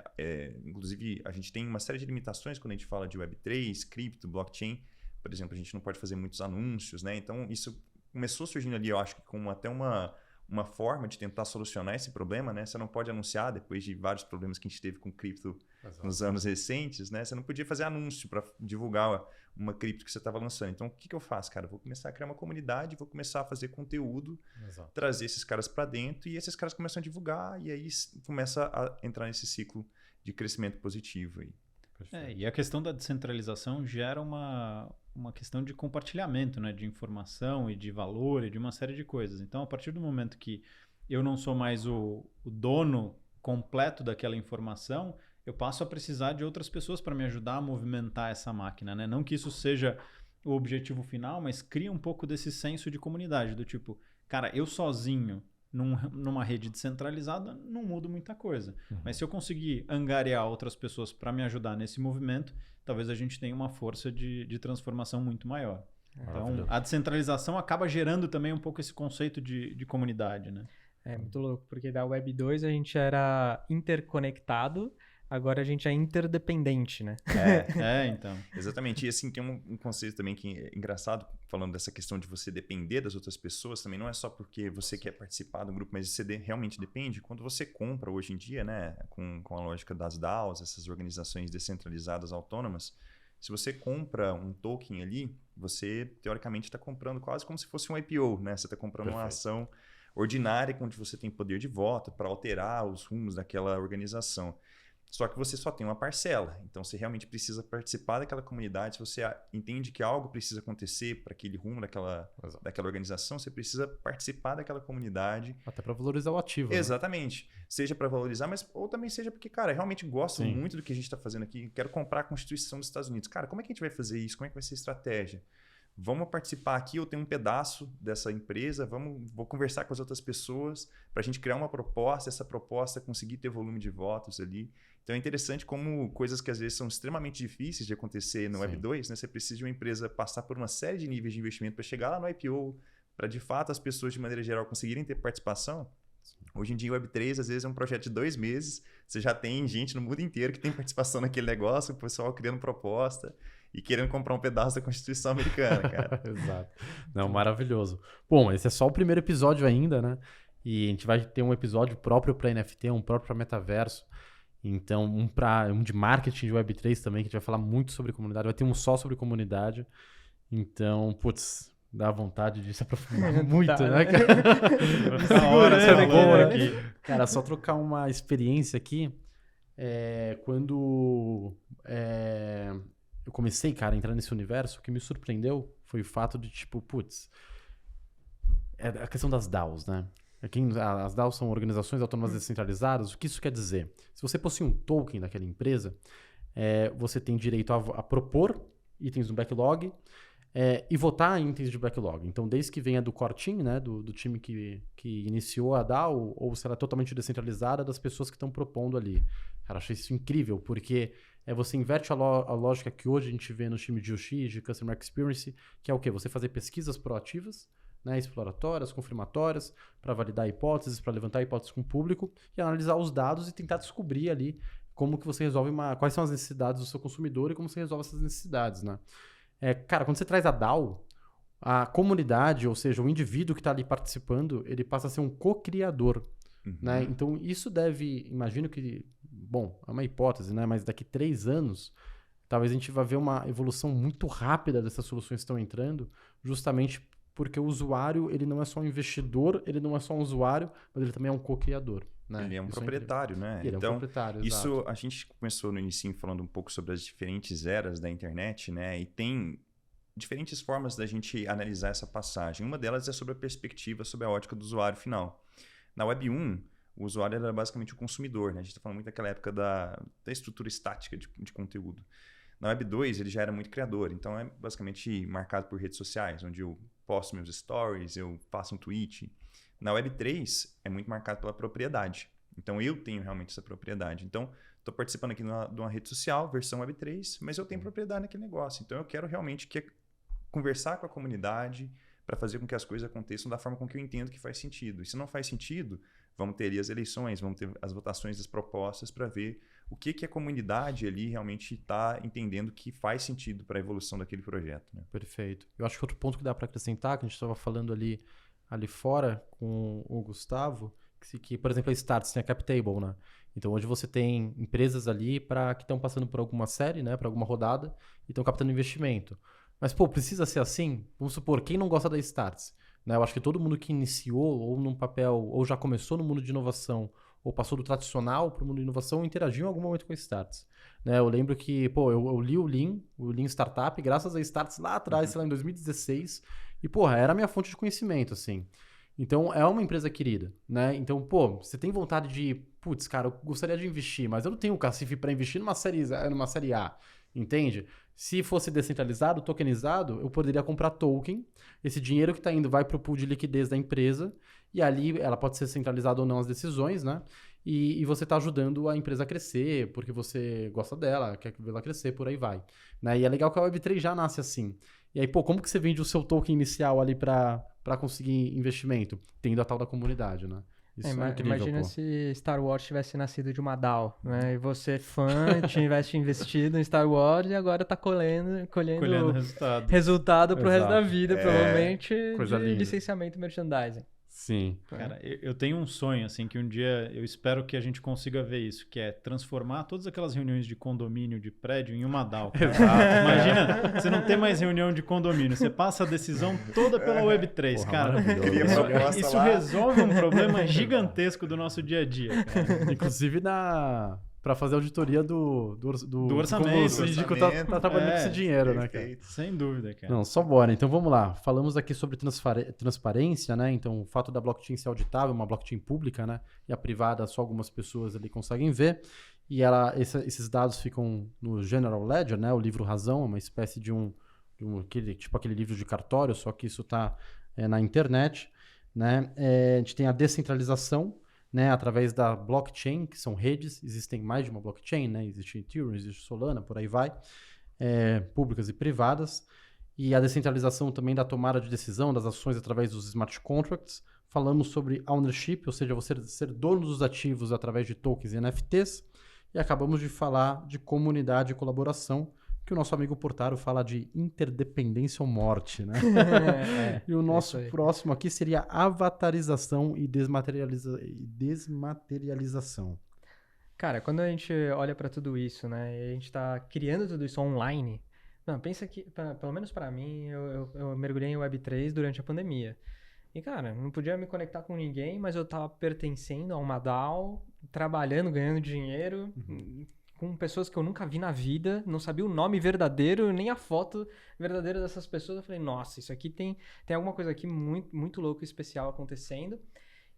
Inclusive, a gente tem uma série de limitações quando a gente fala de Web3, cripto, blockchain. Por exemplo, a gente não pode fazer muitos anúncios, né? Então, isso começou surgindo ali, eu acho que como até uma forma de tentar solucionar esse problema, né? Você não pode anunciar, depois de vários problemas que a gente teve com cripto nos anos recentes, né? Você não podia fazer anúncio para divulgar uma cripto que você estava lançando. Então, o que eu faço, cara? Eu vou começar a criar uma comunidade, vou começar a fazer conteúdo, trazer esses caras para dentro e esses caras começam a divulgar e aí começa a entrar nesse ciclo de crescimento positivo aí. E a questão da descentralização gera uma questão de compartilhamento, né, de informação e de valor e de uma série de coisas. Então, a partir do momento que eu não sou mais o dono completo daquela informação, eu passo a precisar de outras pessoas para me ajudar a movimentar essa máquina, né? Não que isso seja o objetivo final, mas cria um pouco desse senso de comunidade, do tipo, cara, eu sozinho numa rede descentralizada não mudo muita coisa. Mas se eu conseguir angariar outras pessoas para me ajudar nesse movimento, talvez a gente tenha uma força de transformação muito maior. Então, a descentralização acaba gerando também um pouco esse conceito de comunidade, né? É muito louco, porque da Web 2 a gente era interconectado, agora a gente é interdependente, né? Então. Exatamente. E assim, tem um conceito também que é engraçado, falando dessa questão de você depender das outras pessoas, também não é só porque você quer participar do grupo, mas você realmente depende. Quando você compra hoje em dia, né, com a lógica das DAOs, essas organizações descentralizadas autônomas, se você compra um token ali, você teoricamente está comprando quase como se fosse um IPO, né? Você está comprando uma ação ordinária onde você tem poder de voto para alterar os rumos daquela organização. Só que você só tem uma parcela. Então, você realmente precisa participar daquela comunidade. Se você entende que algo precisa acontecer para aquele rumo daquela organização, você precisa participar daquela comunidade. Até para valorizar o ativo. Exatamente. Né? Seja para valorizar, mas ou também seja porque, cara, realmente gosto muito do que a gente está fazendo aqui. Quero comprar a Constituição dos Estados Unidos. Cara, como é que a gente vai fazer isso? Como é que vai ser a estratégia? Vamos participar aqui, eu tenho um pedaço dessa empresa, vou conversar com as outras pessoas para a gente criar uma proposta, essa proposta conseguir ter volume de votos ali. Então é interessante como coisas que às vezes são extremamente difíceis de acontecer no Web 2, né? Você precisa de uma empresa passar por uma série de níveis de investimento para chegar lá no IPO, para de fato as pessoas de maneira geral conseguirem ter participação. Hoje em dia o Web 3 às vezes é um projeto de 2 meses, você já tem gente no mundo inteiro que tem participação naquele negócio, o pessoal criando proposta e querendo comprar um pedaço da Constituição americana, cara. Exato. Não, maravilhoso. Bom, esse é só o primeiro episódio ainda, né? E a gente vai ter um episódio próprio para NFT, um próprio para metaverso. Então, um de marketing de Web3 também, que a gente vai falar muito sobre comunidade. Vai ter um só sobre comunidade. Então, putz, dá vontade de se aprofundar muito, Tá, né, né? cara? Vai ficar horas Isso é falando bom, né? aqui. Cara, só trocar uma experiência aqui. Quando eu comecei, cara, a entrar nesse universo, o que me surpreendeu foi o fato de, tipo, putz, a questão das DAOs, né? As DAOs são organizações autônomas descentralizadas. O que isso quer dizer? Se você possui um token daquela empresa, você tem direito a propor itens no backlog e votar em itens de backlog. Então, desde que venha do core team, né, do time que iniciou a DAO, ou se ela é totalmente descentralizada, das pessoas que estão propondo ali. Cara, achei isso incrível, porque você inverte a lógica que hoje a gente vê no time de UX, de Customer Experience, que é o quê? Você fazer pesquisas proativas, né, exploratórias, confirmatórias, para validar hipóteses, para levantar hipóteses com o público e analisar os dados e tentar descobrir ali como que você resolve quais são as necessidades do seu consumidor e como você resolve essas necessidades, né? Cara, quando você traz a DAO, a comunidade, ou seja, o indivíduo que está ali participando, ele passa a ser um co-criador, né? Então, isso imagino que, bom, é uma hipótese, né? Mas daqui 3 anos, talvez a gente vá ver uma evolução muito rápida dessas soluções que estão entrando, justamente porque o usuário, ele não é só um investidor, ele não é só um usuário, mas ele também é um co-criador, né? Ele é um Isso proprietário, né? Ele Então, é um proprietário, isso exato. a gente começou no início falando um pouco sobre as diferentes eras da internet, né? E tem diferentes formas da gente analisar essa passagem. Uma delas é sobre a perspectiva, sobre a ótica do usuário final. Na Web 1, o usuário era basicamente o consumidor, né? A gente está falando muito daquela época da estrutura estática de conteúdo. Na Web 2, ele já era muito criador, então é basicamente marcado por redes sociais, onde eu posto meus stories, eu faço um tweet. Na Web 3, é muito marcado pela propriedade. Então, eu tenho realmente essa propriedade. Então, estou participando aqui de uma rede social, versão Web 3, mas eu tenho propriedade naquele negócio. Então, eu quero realmente conversar com a comunidade para fazer com que as coisas aconteçam da forma com que eu entendo que faz sentido. E se não faz sentido, vamos ter ali as eleições, vamos ter as votações das propostas para ver o que a comunidade ali realmente está entendendo que faz sentido para a evolução daquele projeto, né? Perfeito. Eu acho que outro ponto que dá para acrescentar, que a gente estava falando ali fora com o Gustavo, que por exemplo, a Startse tem a CapTable, né? Então, hoje você tem empresas ali que estão passando por alguma série, né, por alguma rodada, e estão captando investimento. Mas, pô, precisa ser assim? Vamos supor, quem não gosta da Startse? Né? Eu acho que todo mundo que iniciou, ou num papel, ou já começou no mundo de inovação, ou passou do tradicional para o mundo de inovação, interagiu em algum momento com a Startse. Né? Eu lembro que, pô, eu li o Lean Startup, graças a Startse lá atrás, sei lá, em 2016, e, porra, era a minha fonte de conhecimento, assim. Então, é uma empresa querida, né? Então, pô, você tem vontade de, putz, cara, eu gostaria de investir, mas eu não tenho cacife para investir numa série A, entende? Se fosse descentralizado, tokenizado, eu poderia comprar token, esse dinheiro que está indo vai para o pool de liquidez da empresa, e ali ela pode ser centralizada ou não as decisões, né? E você está ajudando a empresa a crescer, porque você gosta dela, quer vê-la crescer, por aí vai. Né? E é legal que a Web3 já nasce assim. E aí, pô, como que você vende o seu token inicial ali para conseguir investimento? Tendo a tal da comunidade, né? Isso é incrível, Imagina pô. se Star Wars tivesse nascido de uma DAO, né? E você, fã, tivesse investido em Star Wars e agora tá colhendo resultado pro resto da vida, provavelmente, coisa de linda. licenciamento e merchandising. Sim. Cara, eu tenho um sonho, assim, que um dia eu espero que a gente consiga ver isso, que é transformar todas aquelas reuniões de condomínio, de prédio, em uma DAO. Imagina, você não tem mais reunião de condomínio, você passa a decisão toda pela Web3, Porra, cara. Cria proposta Isso lá. resolve um problema gigantesco do nosso dia a dia, cara. Inclusive para fazer auditoria do orçamento. Como o síndico tá trabalhando com esse dinheiro, né, cara? Perfeito. Sem dúvida, cara. Não, só bora. Então vamos lá. Falamos aqui sobre transparência, né? Então o fato da blockchain ser auditável, uma blockchain pública, né? E a privada só algumas pessoas ali conseguem ver. E esses dados ficam no General Ledger, né? O livro Razão, uma espécie de aquele livro de cartório, só que isso está na internet, né? A gente tem a descentralização, né, através da blockchain, que são redes, existem mais de uma blockchain, né, existe Ethereum, existe Solana, por aí vai, públicas e privadas, e a descentralização também da tomada de decisão das ações através dos smart contracts. Falamos sobre ownership, ou seja, você ser dono dos ativos através de tokens e NFTs, e acabamos de falar de comunidade e colaboração, que o nosso amigo Portaro fala de interdependência ou morte, né? E o nosso próximo aqui seria avatarização e desmaterialização. Cara, quando a gente olha pra tudo isso, né, e a gente tá criando tudo isso online, não, pensa que, pelo menos pra mim, eu mergulhei em Web3 durante a pandemia. E, cara, não podia me conectar com ninguém, mas eu tava pertencendo a uma DAO, trabalhando, ganhando dinheiro, com pessoas que eu nunca vi na vida, não sabia o nome verdadeiro, nem a foto verdadeira dessas pessoas. Eu falei, nossa, isso aqui tem alguma coisa aqui muito, muito louco e especial acontecendo.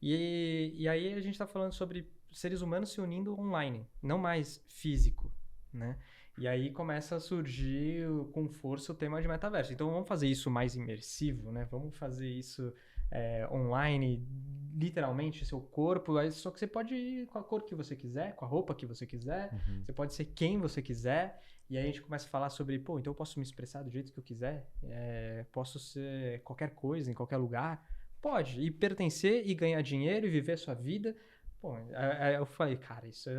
E aí a gente tá falando sobre seres humanos se unindo online, não mais físico, né? E aí começa a surgir com força o tema de metaverso. Então vamos fazer isso mais imersivo, né? Vamos fazer isso online, literalmente, seu corpo. Só que você pode ir com a cor que você quiser, com a roupa que você quiser. Você pode ser quem você quiser. E aí a gente começa a falar sobre, pô, então eu posso me expressar do jeito que eu quiser? Posso ser qualquer coisa, em qualquer lugar? Pode. E pertencer e ganhar dinheiro e viver a sua vida. Pô, aí eu falei, cara, isso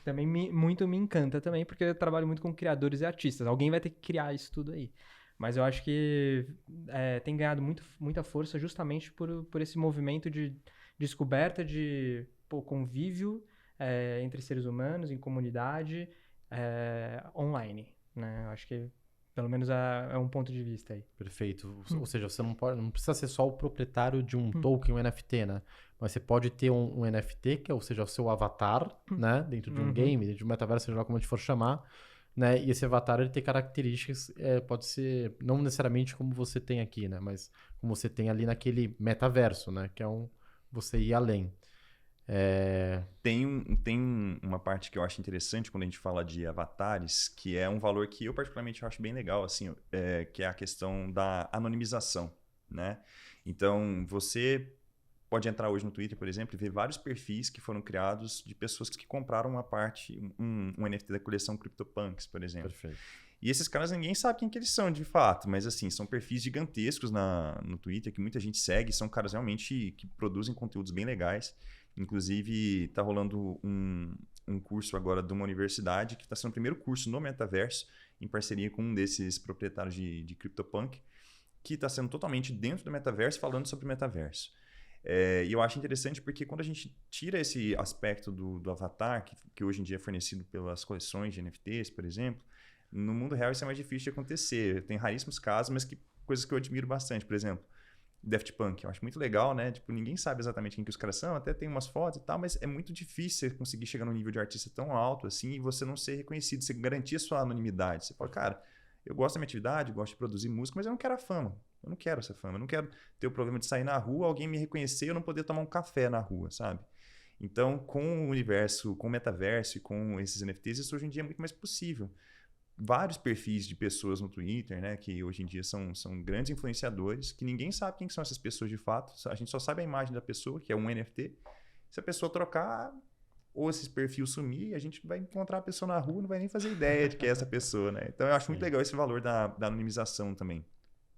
também muito me encanta também, porque eu trabalho muito com criadores e artistas. Alguém vai ter que criar isso tudo aí. Mas eu acho que tem ganhado muita força justamente por esse movimento de descoberta de convívio entre seres humanos, em comunidade, online, né? Eu acho que pelo menos é um ponto de vista aí. Perfeito. Ou seja, você não precisa ser só o proprietário de um token, um NFT, né? Mas você pode ter um NFT, que é, ou seja, o seu avatar, né? Dentro de um game, dentro de um metaverso, seja lá como a gente for chamar, né? E esse avatar, ele tem características, pode ser, não necessariamente como você tem aqui, né? Mas como você tem ali naquele metaverso, né? Que é você ir além. Tem uma parte que eu acho interessante quando a gente fala de avatares, que é um valor que eu particularmente acho bem legal, assim, que é a questão da anonimização, né? Então, você pode entrar hoje no Twitter, por exemplo, e ver vários perfis que foram criados de pessoas que compraram um NFT da coleção CryptoPunks, por exemplo. Perfeito. E esses caras, ninguém sabe quem que eles são de fato, mas assim, são perfis gigantescos no Twitter que muita gente segue, são caras realmente que produzem conteúdos bem legais. Inclusive, está rolando um curso agora de uma universidade que está sendo o primeiro curso no metaverso, em parceria com um desses proprietários de CryptoPunk, que está sendo totalmente dentro do metaverso, falando sobre o metaverso. E eu acho interessante porque quando a gente tira esse aspecto do avatar, que hoje em dia é fornecido pelas coleções de NFTs, por exemplo, no mundo real isso é mais difícil de acontecer. Tem raríssimos casos, mas coisas que eu admiro bastante. Por exemplo, Daft Punk, eu acho muito legal, né? Tipo, ninguém sabe exatamente quem que os caras são, até tem umas fotos e tal, mas é muito difícil você conseguir chegar num nível de artista tão alto assim e você não ser reconhecido, você garantir a sua anonimidade. Você fala, cara, eu gosto da minha atividade, gosto de produzir música, mas eu não quero a fama. Eu não quero essa fama, eu não quero ter o problema de sair na rua, alguém me reconhecer e eu não poder tomar um café na rua, sabe? Então, com o universo, com o metaverso e com esses NFTs, isso hoje em dia é muito mais possível. Vários perfis de pessoas no Twitter, né, que hoje em dia são grandes influenciadores, que ninguém sabe quem são essas pessoas de fato, a gente só sabe a imagem da pessoa, que é um NFT. Se a pessoa trocar ou esse perfil sumir, a gente vai encontrar a pessoa na rua, não vai nem fazer ideia de que é essa pessoa, né? Então eu acho muito legal esse valor da anonimização também.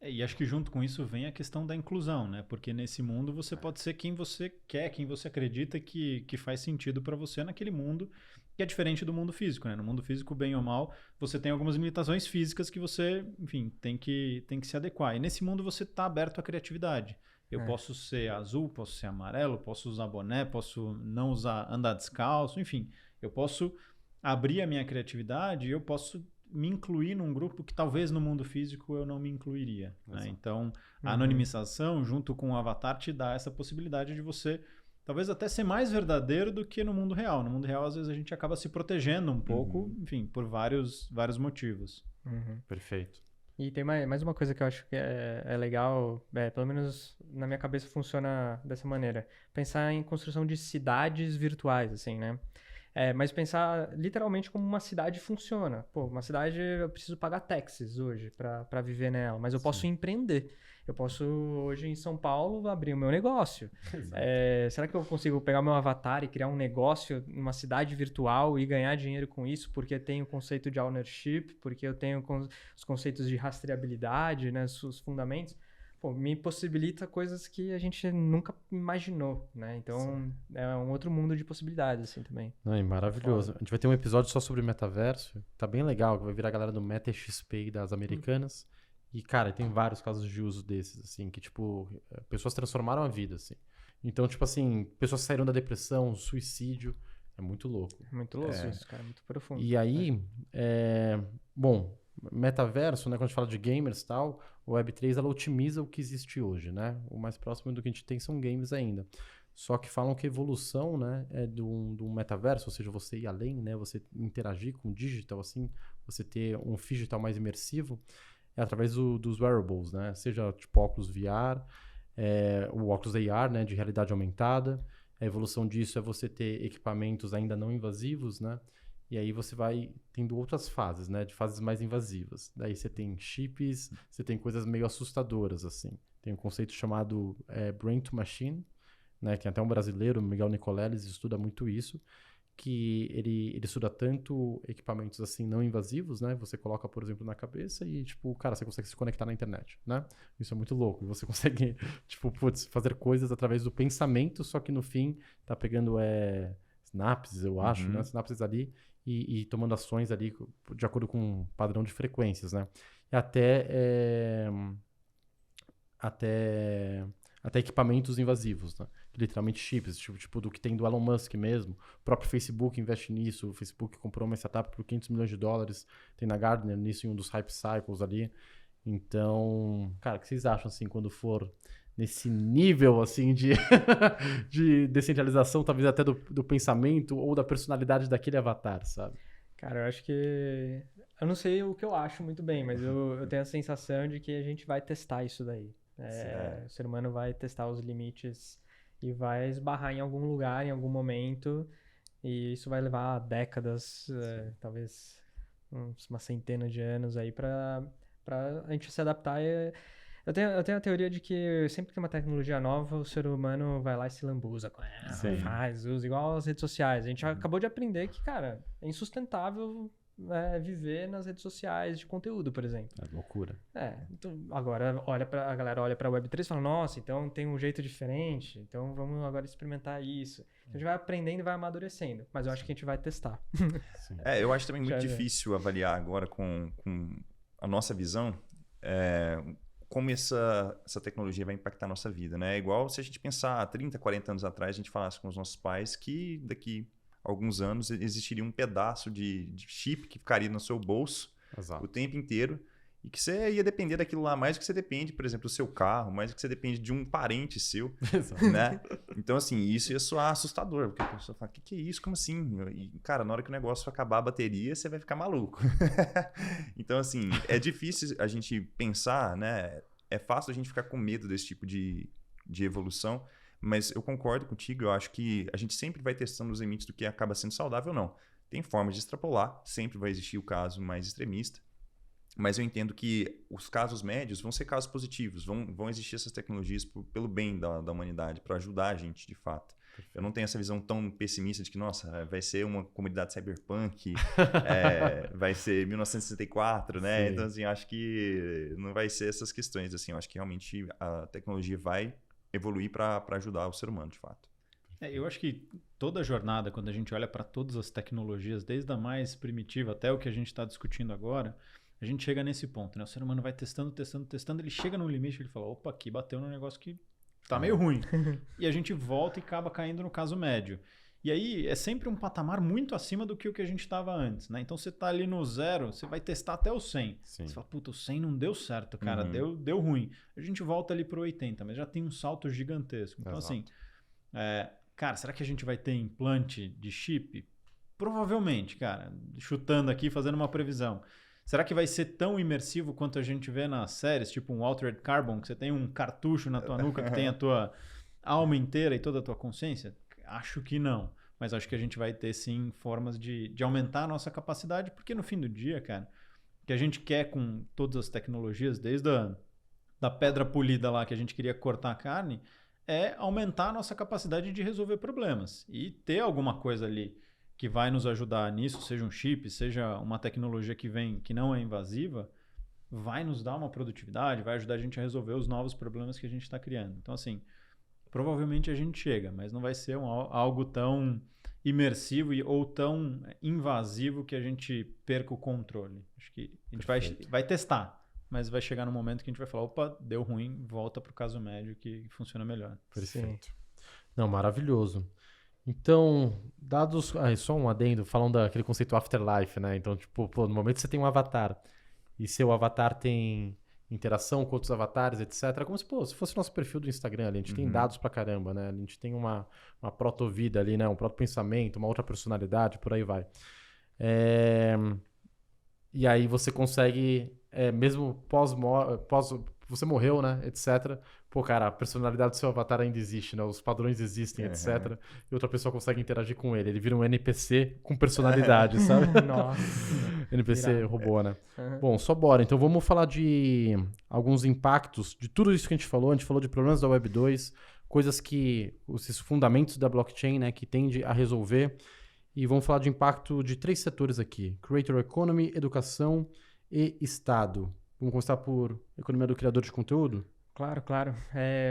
E acho que junto com isso vem a questão da inclusão, né? Porque nesse mundo você pode ser quem você quer, quem você acredita que faz sentido para você naquele mundo, que é diferente do mundo físico, né? No mundo físico, bem ou mal, você tem algumas limitações físicas que você, enfim, tem que se adequar. E nesse mundo você está aberto à criatividade. Eu posso ser azul, posso ser amarelo, posso usar boné, posso não andar descalço, enfim. Eu posso abrir a minha criatividade e eu posso me incluir num grupo que talvez no mundo físico eu não me incluiria, né? Então, a anonimização junto com o avatar te dá essa possibilidade de você talvez até ser mais verdadeiro do que no mundo real. No mundo real, às vezes, a gente acaba se protegendo um pouco, enfim, por vários motivos. Perfeito. E tem mais uma coisa que eu acho que é legal, pelo menos na minha cabeça funciona dessa maneira. Pensar em construção de cidades virtuais, assim, né? Mas pensar literalmente como uma cidade funciona. Pô, uma cidade eu preciso pagar taxas hoje para viver nela, mas eu posso empreender. Eu posso hoje em São Paulo abrir o meu negócio. Será que eu consigo pegar meu avatar e criar um negócio numa cidade virtual e ganhar dinheiro com isso? Porque tem o conceito de ownership, porque eu tenho os conceitos de rastreabilidade, né, os fundamentos. Pô, me possibilita coisas que a gente nunca imaginou, né? Então, é um outro mundo de possibilidades, assim, também. Ai, maravilhoso. A gente vai ter um episódio só sobre metaverso. Tá bem legal, que vai virar a galera do MetaXP das americanas. E, cara, tem vários casos de uso desses, assim, que, tipo, pessoas transformaram a vida, assim. Então, tipo assim, pessoas saíram da depressão, suicídio, É muito louco. Muito louco isso, cara. Muito profundo. E aí, bom, metaverso, né? Quando a gente fala de gamers e tal, o Web3 ela otimiza o que existe hoje, né? O mais próximo do que a gente tem são games ainda. Só que falam que a evolução, né, é do metaverso, ou seja, você ir além, né? Você interagir com o digital, assim, você ter um digital mais imersivo, é através dos wearables, né? Seja tipo óculos VR, o óculos AR, né, de realidade aumentada. A evolução disso é você ter equipamentos ainda não invasivos, né? E aí você vai tendo outras fases, né? De fases mais invasivas. Daí você tem chips, você tem coisas meio assustadoras, assim. Tem um conceito chamado Brain to Machine, né? Que até um brasileiro, Miguel Nicoleles, estuda muito isso. Que ele estuda tanto equipamentos assim não invasivos, né? Você coloca, por exemplo, na cabeça e, tipo, cara, você consegue se conectar na internet, né? Isso é muito louco. Você consegue, tipo, fazer coisas através do pensamento, só que no fim tá pegando sinapses, eu acho, né? Sinapses ali e tomando ações ali de acordo com um padrão de frequências, né? E até equipamentos invasivos, né? Literalmente chips, tipo do que tem do Elon Musk mesmo. O próprio Facebook investe nisso. O Facebook comprou uma startup por $500 milhões. Tem na Gartner nisso em um dos hype cycles ali. Então, cara, o que vocês acham assim quando for nesse nível assim de, de descentralização, talvez até do pensamento ou da personalidade daquele avatar, sabe? Cara, eu acho que... Eu não sei o que eu acho muito bem, mas eu tenho a sensação de que a gente vai testar isso daí. O ser humano vai testar os limites e vai esbarrar em algum lugar, em algum momento, e isso vai levar décadas, talvez uma centena de anos aí para a gente se adaptar. Eu tenho a teoria de que sempre que tem uma tecnologia nova, o ser humano vai lá e se lambuza com ela, faz uso, igual as redes sociais. A gente acabou de aprender que, cara, é insustentável viver nas redes sociais de conteúdo, por exemplo. É loucura. Então, agora a galera olha pra Web3 e fala, nossa, então tem um jeito diferente, então vamos agora experimentar isso. Então, a gente vai aprendendo e vai amadurecendo, mas eu acho que a gente vai testar. Eu acho também muito difícil avaliar agora com a nossa visão como essa tecnologia vai impactar a nossa vida, né? É igual se a gente pensar 30, 40 anos atrás, a gente falasse com os nossos pais que daqui alguns anos existiria um pedaço de chip que ficaria no seu bolso o tempo inteiro e que você ia depender daquilo lá mais do que você depende, por exemplo, do seu carro, mais do que você depende de um parente seu, né? Então, assim, isso ia soar assustador, porque a pessoa fala, o que é isso? Como assim? E, cara, na hora que o negócio acabar a bateria, você vai ficar maluco. Então, assim, é difícil a gente pensar, né? É fácil a gente ficar com medo desse tipo de evolução, mas eu concordo contigo, eu acho que a gente sempre vai testando os limites do que acaba sendo saudável ou não. Tem formas de extrapolar, sempre vai existir o caso mais extremista, mas eu entendo que os casos médios vão ser casos positivos, vão existir essas tecnologias pelo bem da humanidade, para ajudar a gente de fato. Eu não tenho essa visão tão pessimista de que, nossa, vai ser uma comunidade cyberpunk, vai ser 1964, né? Sim. Então, assim, eu acho que não vai ser essas questões, assim, eu acho que realmente a tecnologia vai evoluir para ajudar o ser humano, de fato. Eu acho que toda a jornada, quando a gente olha para todas as tecnologias, desde a mais primitiva até o que a gente está discutindo agora, a gente chega nesse ponto, né? O ser humano vai testando, ele chega no limite, ele fala, opa, aqui bateu num negócio que tá meio ruim. E a gente volta e acaba caindo no caso médio. E aí é sempre um patamar muito acima do que o que a gente estava antes, né? Então você tá ali no 0, você vai testar até o 100. Sim. Você fala, puta, o 100 não deu certo, cara, deu ruim. A gente volta ali pro 80, mas já tem um salto gigantesco. Então, assim, cara, será que a gente vai ter implante de chip? Provavelmente, cara, chutando aqui, fazendo uma previsão. Será que vai ser tão imersivo quanto a gente vê nas séries, tipo um Altered Carbon, que você tem um cartucho na tua nuca que tem a tua alma inteira e toda a tua consciência? Acho que não. Mas acho que a gente vai ter, sim, formas de aumentar a nossa capacidade, porque no fim do dia, cara, o que a gente quer com todas as tecnologias, desde da pedra polida lá que a gente queria cortar a carne, é aumentar a nossa capacidade de resolver problemas. E ter alguma coisa ali que vai nos ajudar nisso, seja um chip, seja uma tecnologia que não é invasiva, vai nos dar uma produtividade, vai ajudar a gente a resolver os novos problemas que a gente está criando. Então, assim, provavelmente a gente chega, mas não vai ser algo tão imersivo ou tão invasivo que a gente perca o controle. Acho que a gente vai testar, mas vai chegar no momento que a gente vai falar, opa, deu ruim, volta para o caso médio que funciona melhor. Perfeito. Não, maravilhoso. Então, dados... só um adendo, falando daquele conceito afterlife, né? Então, tipo, pô, no momento que você tem um avatar e seu avatar tem interação com outros avatares, etc. É como se, pô, se fosse nosso perfil do Instagram ali. A gente tem dados pra caramba, né? A gente tem uma proto-vida ali, né? Um proto-pensamento, uma outra personalidade, por aí vai. E aí você consegue, mesmo você morreu, né, etc. Pô, cara, a personalidade do seu avatar ainda existe, né? Os padrões existem, etc. E outra pessoa consegue interagir com ele. Ele vira um NPC com personalidade, sabe? Nossa. NPC Irado. robô, né? Uhum. Bom, só bora. Então vamos falar de alguns impactos de tudo isso que a gente falou. A gente falou de problemas da Web 2, coisas que, esses fundamentos da blockchain, né, que tende a resolver. E vamos falar de impacto de 3 setores aqui: Creator Economy, Educação e Estado. Vamos começar por economia do criador de conteúdo? Claro, claro.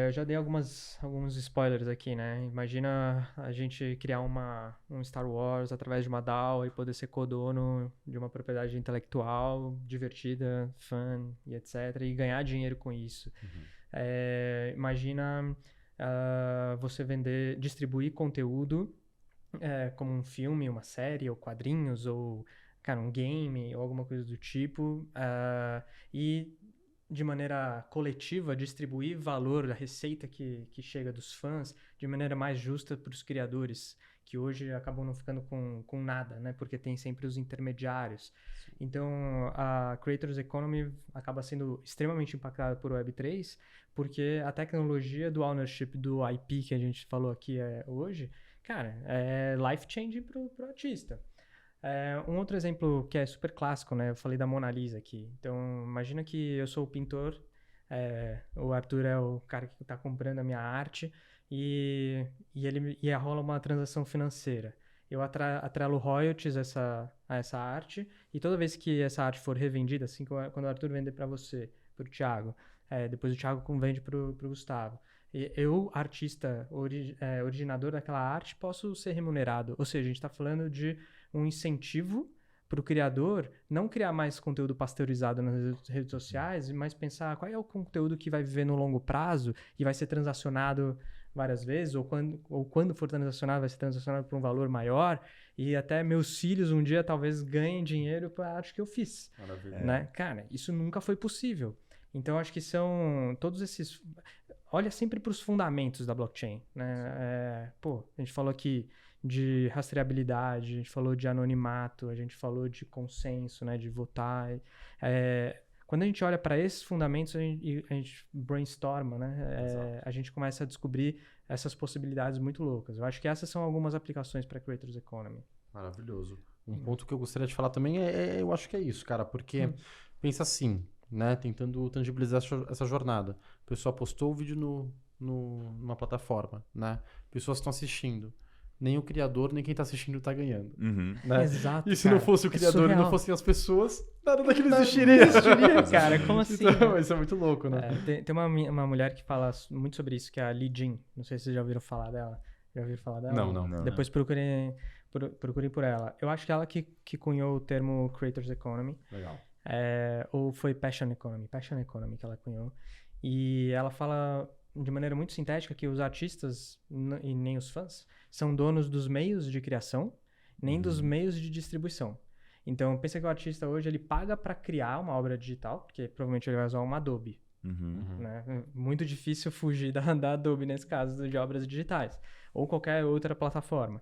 Eu já dei alguns spoilers aqui, né? Imagina a gente criar um Star Wars através de uma DAO e poder ser codono de uma propriedade intelectual divertida, fun e etc. E ganhar dinheiro com isso. Imagina você distribuir conteúdo como um filme, uma série, ou quadrinhos, ou, cara, um game, ou alguma coisa do tipo. E de maneira coletiva, distribuir valor, a receita que chega dos fãs de maneira mais justa para os criadores, que hoje acabam não ficando com nada, né? Porque tem sempre os intermediários. Então, a Creators Economy acaba sendo extremamente impactada por Web3, porque a tecnologia do ownership do IP que a gente falou aqui hoje, cara, é life-changing pro artista. Um outro exemplo que é super clássico, né? Eu falei da Mona Lisa aqui. Então, imagina que eu sou o pintor, o Arthur é o cara que está comprando a minha arte e rola uma transação financeira. Eu atrelo royalties a essa arte e toda vez que essa arte for revendida, assim, quando o Arthur vender para você, para o Thiago, depois o Thiago vende para o Gustavo. Eu, artista, originador daquela arte, posso ser remunerado. Ou seja, a gente está falando de um incentivo para o criador não criar mais conteúdo pasteurizado nas redes sociais, mas pensar qual é o conteúdo que vai viver no longo prazo e vai ser transacionado várias vezes, ou quando for transacionado, vai ser transacionado por um valor maior, e até meus filhos um dia talvez ganhem dinheiro para a arte que eu fiz. Maravilha. Né? Cara, isso nunca foi possível. Então, acho que são todos esses... Olha sempre para os fundamentos da blockchain, né? A gente falou aqui de rastreabilidade, a gente falou de anonimato, a gente falou de consenso, né? De votar. Quando a gente olha para esses fundamentos, a gente brainstorma, né? A gente começa a descobrir essas possibilidades muito loucas. Eu acho que essas são algumas aplicações para Creators Economy. Maravilhoso. Um ponto que eu gostaria de falar também eu acho que é isso, cara, porque pensa assim, né, tentando tangibilizar essa jornada. A pessoa postou o vídeo numa plataforma, né? Pessoas estão assistindo. Nem o criador, nem quem tá assistindo tá ganhando. Né? Exato, E se cara, não fosse o criador e surreal. não fossem as pessoas, nada daquilo existiria. Cara, como assim? Então, né? isso é muito louco, né? Tem uma mulher que fala muito sobre isso, que é a Li Jin. Não sei se vocês já ouviram falar dela. Já ouviram falar dela? Não. Depois procurem por ela. Eu acho que ela que cunhou o termo Creators Economy. Legal. Ou foi Passion Economy que ela cunhou. E ela fala de maneira muito sintética que os artistas e nem os fãs são donos dos meios de criação, nem dos meios de distribuição. Então, pensa que o artista hoje ele paga para criar uma obra digital, porque provavelmente ele vai usar uma Adobe. Né? Muito difícil fugir da Adobe nesse caso de obras digitais, ou qualquer outra plataforma.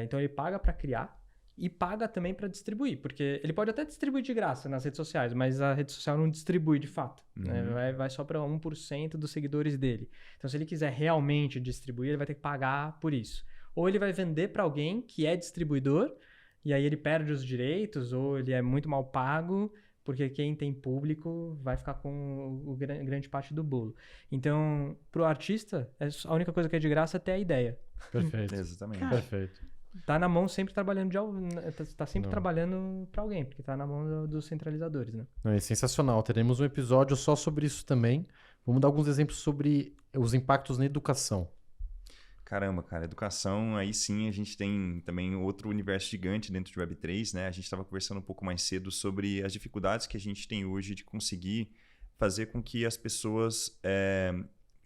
Então, ele paga para criar e paga também para distribuir, porque ele pode até distribuir de graça nas redes sociais, mas a rede social não distribui de fato. Né? Vai só para 1% dos seguidores dele. Então, se ele quiser realmente distribuir, ele vai ter que pagar por isso. Ou ele vai vender para alguém que é distribuidor, e aí ele perde os direitos, ou ele é muito mal pago, porque quem tem público vai ficar com grande parte do bolo. Então, pro artista, a única coisa que é de graça é ter a ideia. Perfeito. Exatamente. Perfeito. Tá na mão sempre trabalhando tá sempre trabalhando para alguém, porque tá na mão dos centralizadores, né? Não, é sensacional. Teremos um episódio só sobre isso também. Vamos dar alguns exemplos sobre os impactos na educação. Caramba, cara, educação, aí sim a gente tem também outro universo gigante dentro de Web3, né? A gente estava conversando um pouco mais cedo sobre as dificuldades que a gente tem hoje de conseguir fazer com que as pessoas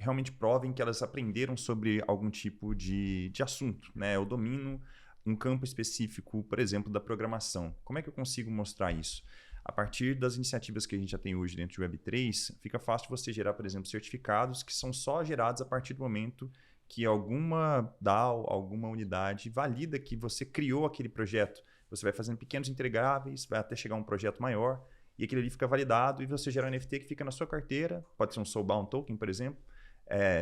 realmente provem que elas aprenderam sobre algum tipo de assunto, né? Eu domino um campo específico, por exemplo, da programação. Como é que eu consigo mostrar isso? A partir das iniciativas que a gente já tem hoje dentro de Web3, fica fácil você gerar, por exemplo, certificados que são só gerados a partir do momento que alguma DAO, alguma unidade valida que você criou aquele projeto. Você vai fazendo pequenos entregáveis, vai até chegar a um projeto maior, e aquele ali fica validado e você gera um NFT que fica na sua carteira, pode ser um Soulbound Token, por exemplo.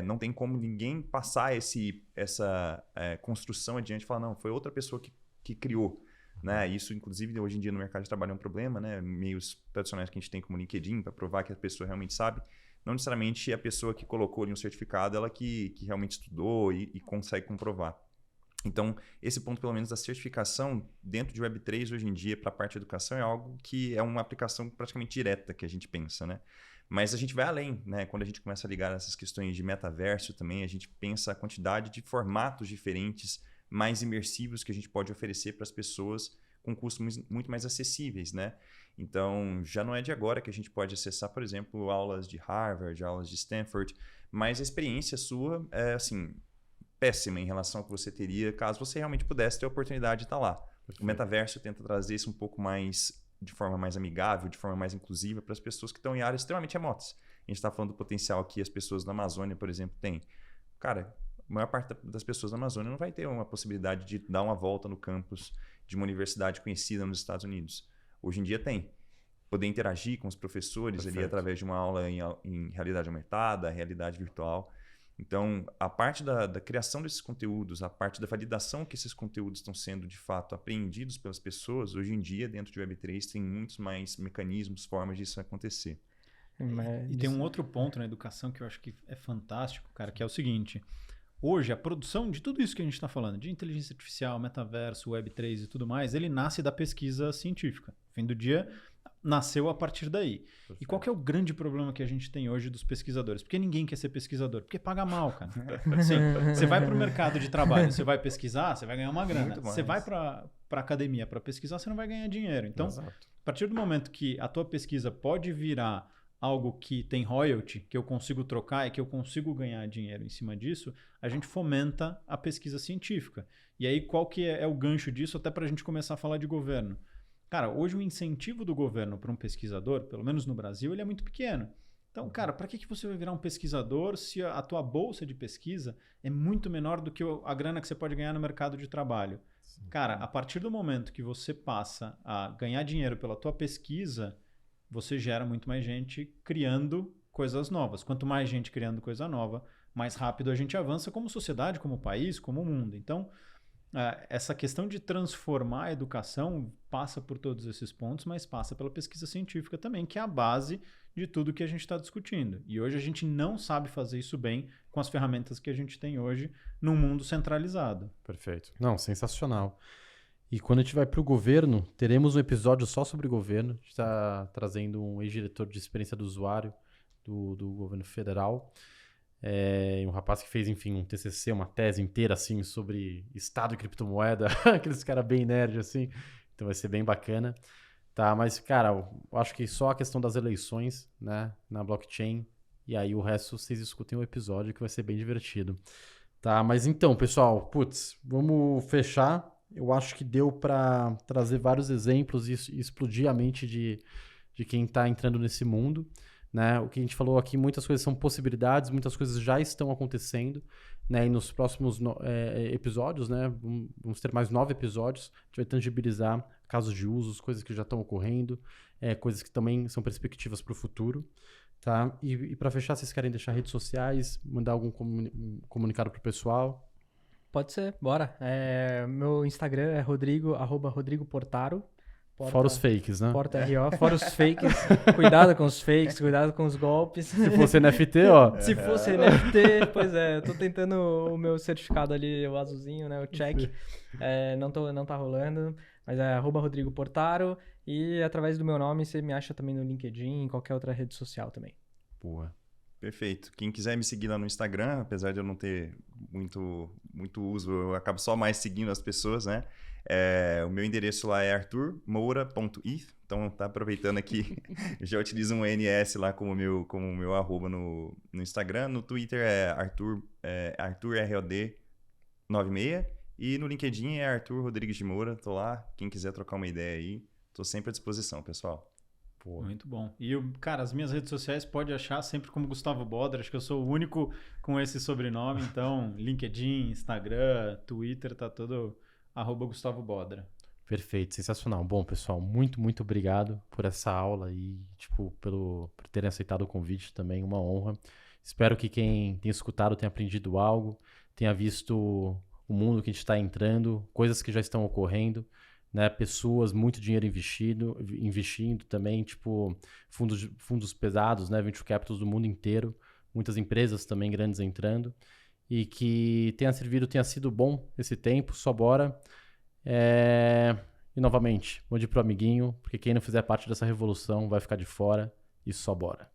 Não tem como ninguém passar essa construção adiante e falar, não, foi outra pessoa que criou. Né? Isso, inclusive, hoje em dia no mercado de trabalho é um problema, né? Meios tradicionais que a gente tem como LinkedIn, para provar que a pessoa realmente sabe. Não necessariamente a pessoa que colocou ali um certificado, ela que realmente estudou e consegue comprovar. Então, esse ponto, pelo menos, da certificação dentro de Web3, hoje em dia, para a parte de educação, é algo que é uma aplicação praticamente direta que a gente pensa, né? Mas a gente vai além, né? Quando a gente começa a ligar essas questões de metaverso também, a gente pensa a quantidade de formatos diferentes, mais imersivos que a gente pode oferecer para as pessoas com custos muito mais acessíveis, né? Então, já não é de agora que a gente pode acessar, por exemplo, aulas de Harvard, aulas de Stanford, mas a experiência sua é, assim, péssima em relação ao que você teria caso você realmente pudesse ter a oportunidade de estar lá. Perfeito. O metaverso tenta trazer isso um pouco mais, de forma mais amigável, de forma mais inclusiva para as pessoas que estão em áreas extremamente remotas. A gente está falando do potencial que as pessoas na Amazônia, por exemplo, têm. Cara, a maior parte das pessoas na Amazônia não vai ter uma possibilidade de dar uma volta no campus de uma universidade conhecida nos Estados Unidos. Hoje em dia tem. Poder interagir com os professores ali através de uma aula em realidade aumentada, realidade virtual. Então, a parte da criação desses conteúdos, a parte da validação que esses conteúdos estão sendo, de fato, apreendidos pelas pessoas, hoje em dia, dentro de Web3, tem muitos mais mecanismos, formas disso acontecer. E tem um outro ponto na educação que eu acho que é fantástico, cara, que é o seguinte. Hoje, a produção de tudo isso que a gente está falando, de inteligência artificial, metaverso, Web3 e tudo mais, ele nasce da pesquisa científica. No fim do dia, nasceu a partir daí. Perfeito. E qual que é o grande problema que a gente tem hoje dos pesquisadores? Porque ninguém quer ser pesquisador, porque paga mal, cara. Assim, você vai para o mercado de trabalho, você vai pesquisar, você vai ganhar uma grana. Você vai para a academia para pesquisar, você não vai ganhar dinheiro. Então, a partir do momento que a tua pesquisa pode virar algo que tem royalty, que eu consigo trocar e que eu consigo ganhar dinheiro em cima disso, a gente fomenta a pesquisa científica. E aí, qual que é o gancho disso, até para a gente começar a falar de governo? Cara, hoje o incentivo do governo para um pesquisador, pelo menos no Brasil, ele é muito pequeno. Então, cara, para que você vai virar um pesquisador se a tua bolsa de pesquisa é muito menor do que a grana que você pode ganhar no mercado de trabalho? Sim. Cara, a partir do momento que você passa a ganhar dinheiro pela tua pesquisa, você gera muito mais gente criando coisas novas. Quanto mais gente criando coisa nova, mais rápido a gente avança como sociedade, como país, como mundo. Então, essa questão de transformar a educação passa por todos esses pontos, mas passa pela pesquisa científica também, que é a base de tudo que a gente está discutindo. E hoje a gente não sabe fazer isso bem com as ferramentas que a gente tem hoje num mundo centralizado. Perfeito. Não, sensacional. E quando a gente vai para o governo, teremos um episódio só sobre governo. A gente está trazendo um ex-diretor de experiência do usuário do governo federal. Um rapaz que fez, enfim, um TCC, uma tese inteira, assim, sobre Estado e criptomoeda. Aqueles caras bem nerd, assim. Então vai ser bem bacana. Tá, mas, cara, eu acho que só a questão das eleições, né, na blockchain. E aí o resto vocês escutem o episódio que vai ser bem divertido. Tá, mas então, pessoal, putz, vamos fechar. Eu acho que deu para trazer vários exemplos e explodir a mente de quem está entrando nesse mundo. Né? O que a gente falou aqui, muitas coisas são possibilidades, muitas coisas já estão acontecendo. Né? E nos próximos episódios, né? Vamos ter mais 9 episódios. A gente vai tangibilizar casos de usos, coisas que já estão ocorrendo, coisas que também são perspectivas para o futuro. Tá? E para fechar, vocês querem deixar redes sociais, mandar algum comunicado para o pessoal? Pode ser, bora. Meu Instagram é @Rodrigo Portaro. Fora os fakes, né? PortaRO, fora os fakes. Cuidado com os fakes, cuidado com os golpes. Se fosse NFT, ó. Se fosse NFT, pois eu tô tentando o meu certificado ali, o azulzinho, né? O check. Não tá rolando, mas é @Rodrigo Portaro. E através do meu nome, você me acha também no LinkedIn, em qualquer outra rede social também. Boa. Perfeito. Quem quiser me seguir lá no Instagram, apesar de eu não ter muito uso, eu acabo só mais seguindo as pessoas, né? O meu endereço lá é arturmoura.eth, então tá aproveitando aqui, já utilizo um NS lá como meu arroba no Instagram. No Twitter é ArturROD96 e no LinkedIn é Artur Rodrigues de Moura. Tô lá, quem quiser trocar uma ideia aí, tô sempre à disposição, pessoal. Pô. Muito bom. E, cara, as minhas redes sociais pode achar sempre como Gustavo Bodra. Acho que eu sou o único com esse sobrenome. Então, LinkedIn, Instagram, Twitter, tá todo @Gustavo Bodra. Perfeito, sensacional. Bom, pessoal, muito obrigado por essa aula e, por terem aceitado o convite também, uma honra. Espero que quem tem escutado tenha aprendido algo, tenha visto o mundo que a gente está entrando, coisas que já estão ocorrendo, né? Pessoas, muito dinheiro investindo também, fundos pesados, né? Venture Capitals do mundo inteiro, muitas empresas também grandes entrando, e que tenha sido bom esse tempo, só bora. E novamente, mande pro amiguinho, porque quem não fizer parte dessa revolução vai ficar de fora, e só bora.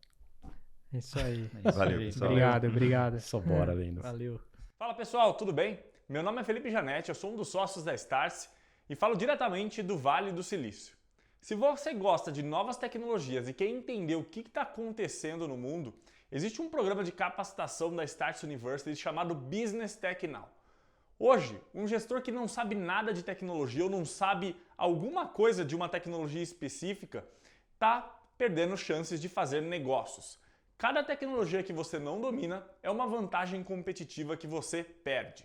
É isso aí. Valeu, pessoal. Obrigado. Só bora, Lendas. Valeu. Fala pessoal, tudo bem? Meu nome é Felipe Janetti, eu sou um dos sócios da Startse e falo diretamente do Vale do Silício. Se você gosta de novas tecnologias e quer entender o que está acontecendo no mundo, existe um programa de capacitação da Startse University chamado Business Tech Now. Hoje, um gestor que não sabe nada de tecnologia ou não sabe alguma coisa de uma tecnologia específica está perdendo chances de fazer negócios. Cada tecnologia que você não domina é uma vantagem competitiva que você perde.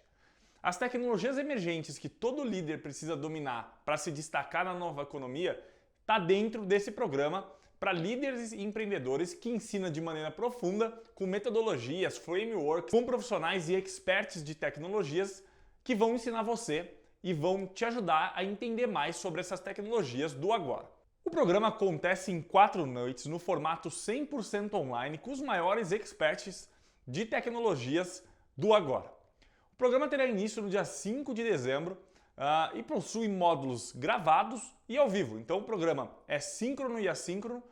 As tecnologias emergentes que todo líder precisa dominar para se destacar na nova economia está dentro desse programa para líderes e empreendedores que ensina de maneira profunda, com metodologias, frameworks, com profissionais e experts de tecnologias que vão ensinar você e vão te ajudar a entender mais sobre essas tecnologias do agora. O programa acontece em 4 noites no formato 100% online com os maiores experts de tecnologias do agora. O programa terá início no dia 5 de dezembro e possui módulos gravados e ao vivo. Então o programa é síncrono e assíncrono,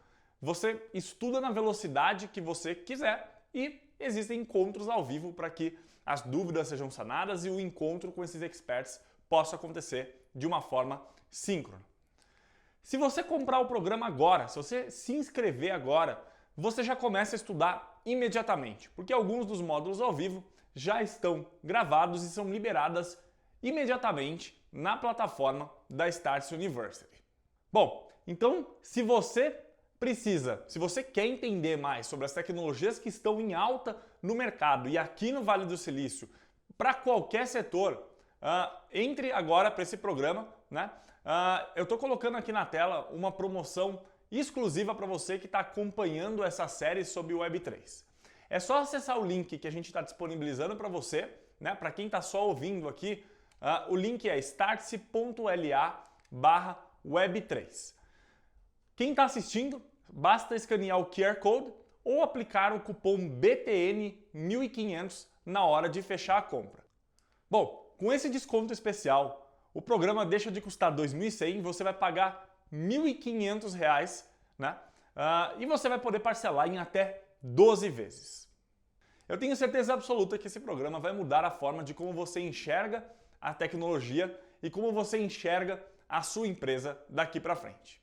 você estuda na velocidade que você quiser e existem encontros ao vivo para que as dúvidas sejam sanadas e o encontro com esses experts possa acontecer de uma forma síncrona. Se você comprar o programa agora, se você se inscrever agora, você já começa a estudar imediatamente, porque alguns dos módulos ao vivo já estão gravados e são liberadas imediatamente na plataforma da Startse University. Bom, então se você quer entender mais sobre as tecnologias que estão em alta no mercado e aqui no Vale do Silício, para qualquer setor, entre agora para esse programa, né? Eu estou colocando aqui na tela uma promoção exclusiva para você que está acompanhando essa série sobre o Web3. É só acessar o link que a gente está disponibilizando para você, né? Para quem está só ouvindo aqui, o link é startse.la/web3. Quem está assistindo, basta escanear o QR Code ou aplicar o cupom BTN1500 na hora de fechar a compra. Bom, com esse desconto especial, o programa deixa de custar R$ 2.100 e você vai pagar R$ 1.500, né? E você vai poder parcelar em até 12 vezes. Eu tenho certeza absoluta que esse programa vai mudar a forma de como você enxerga a tecnologia e como você enxerga a sua empresa daqui para frente.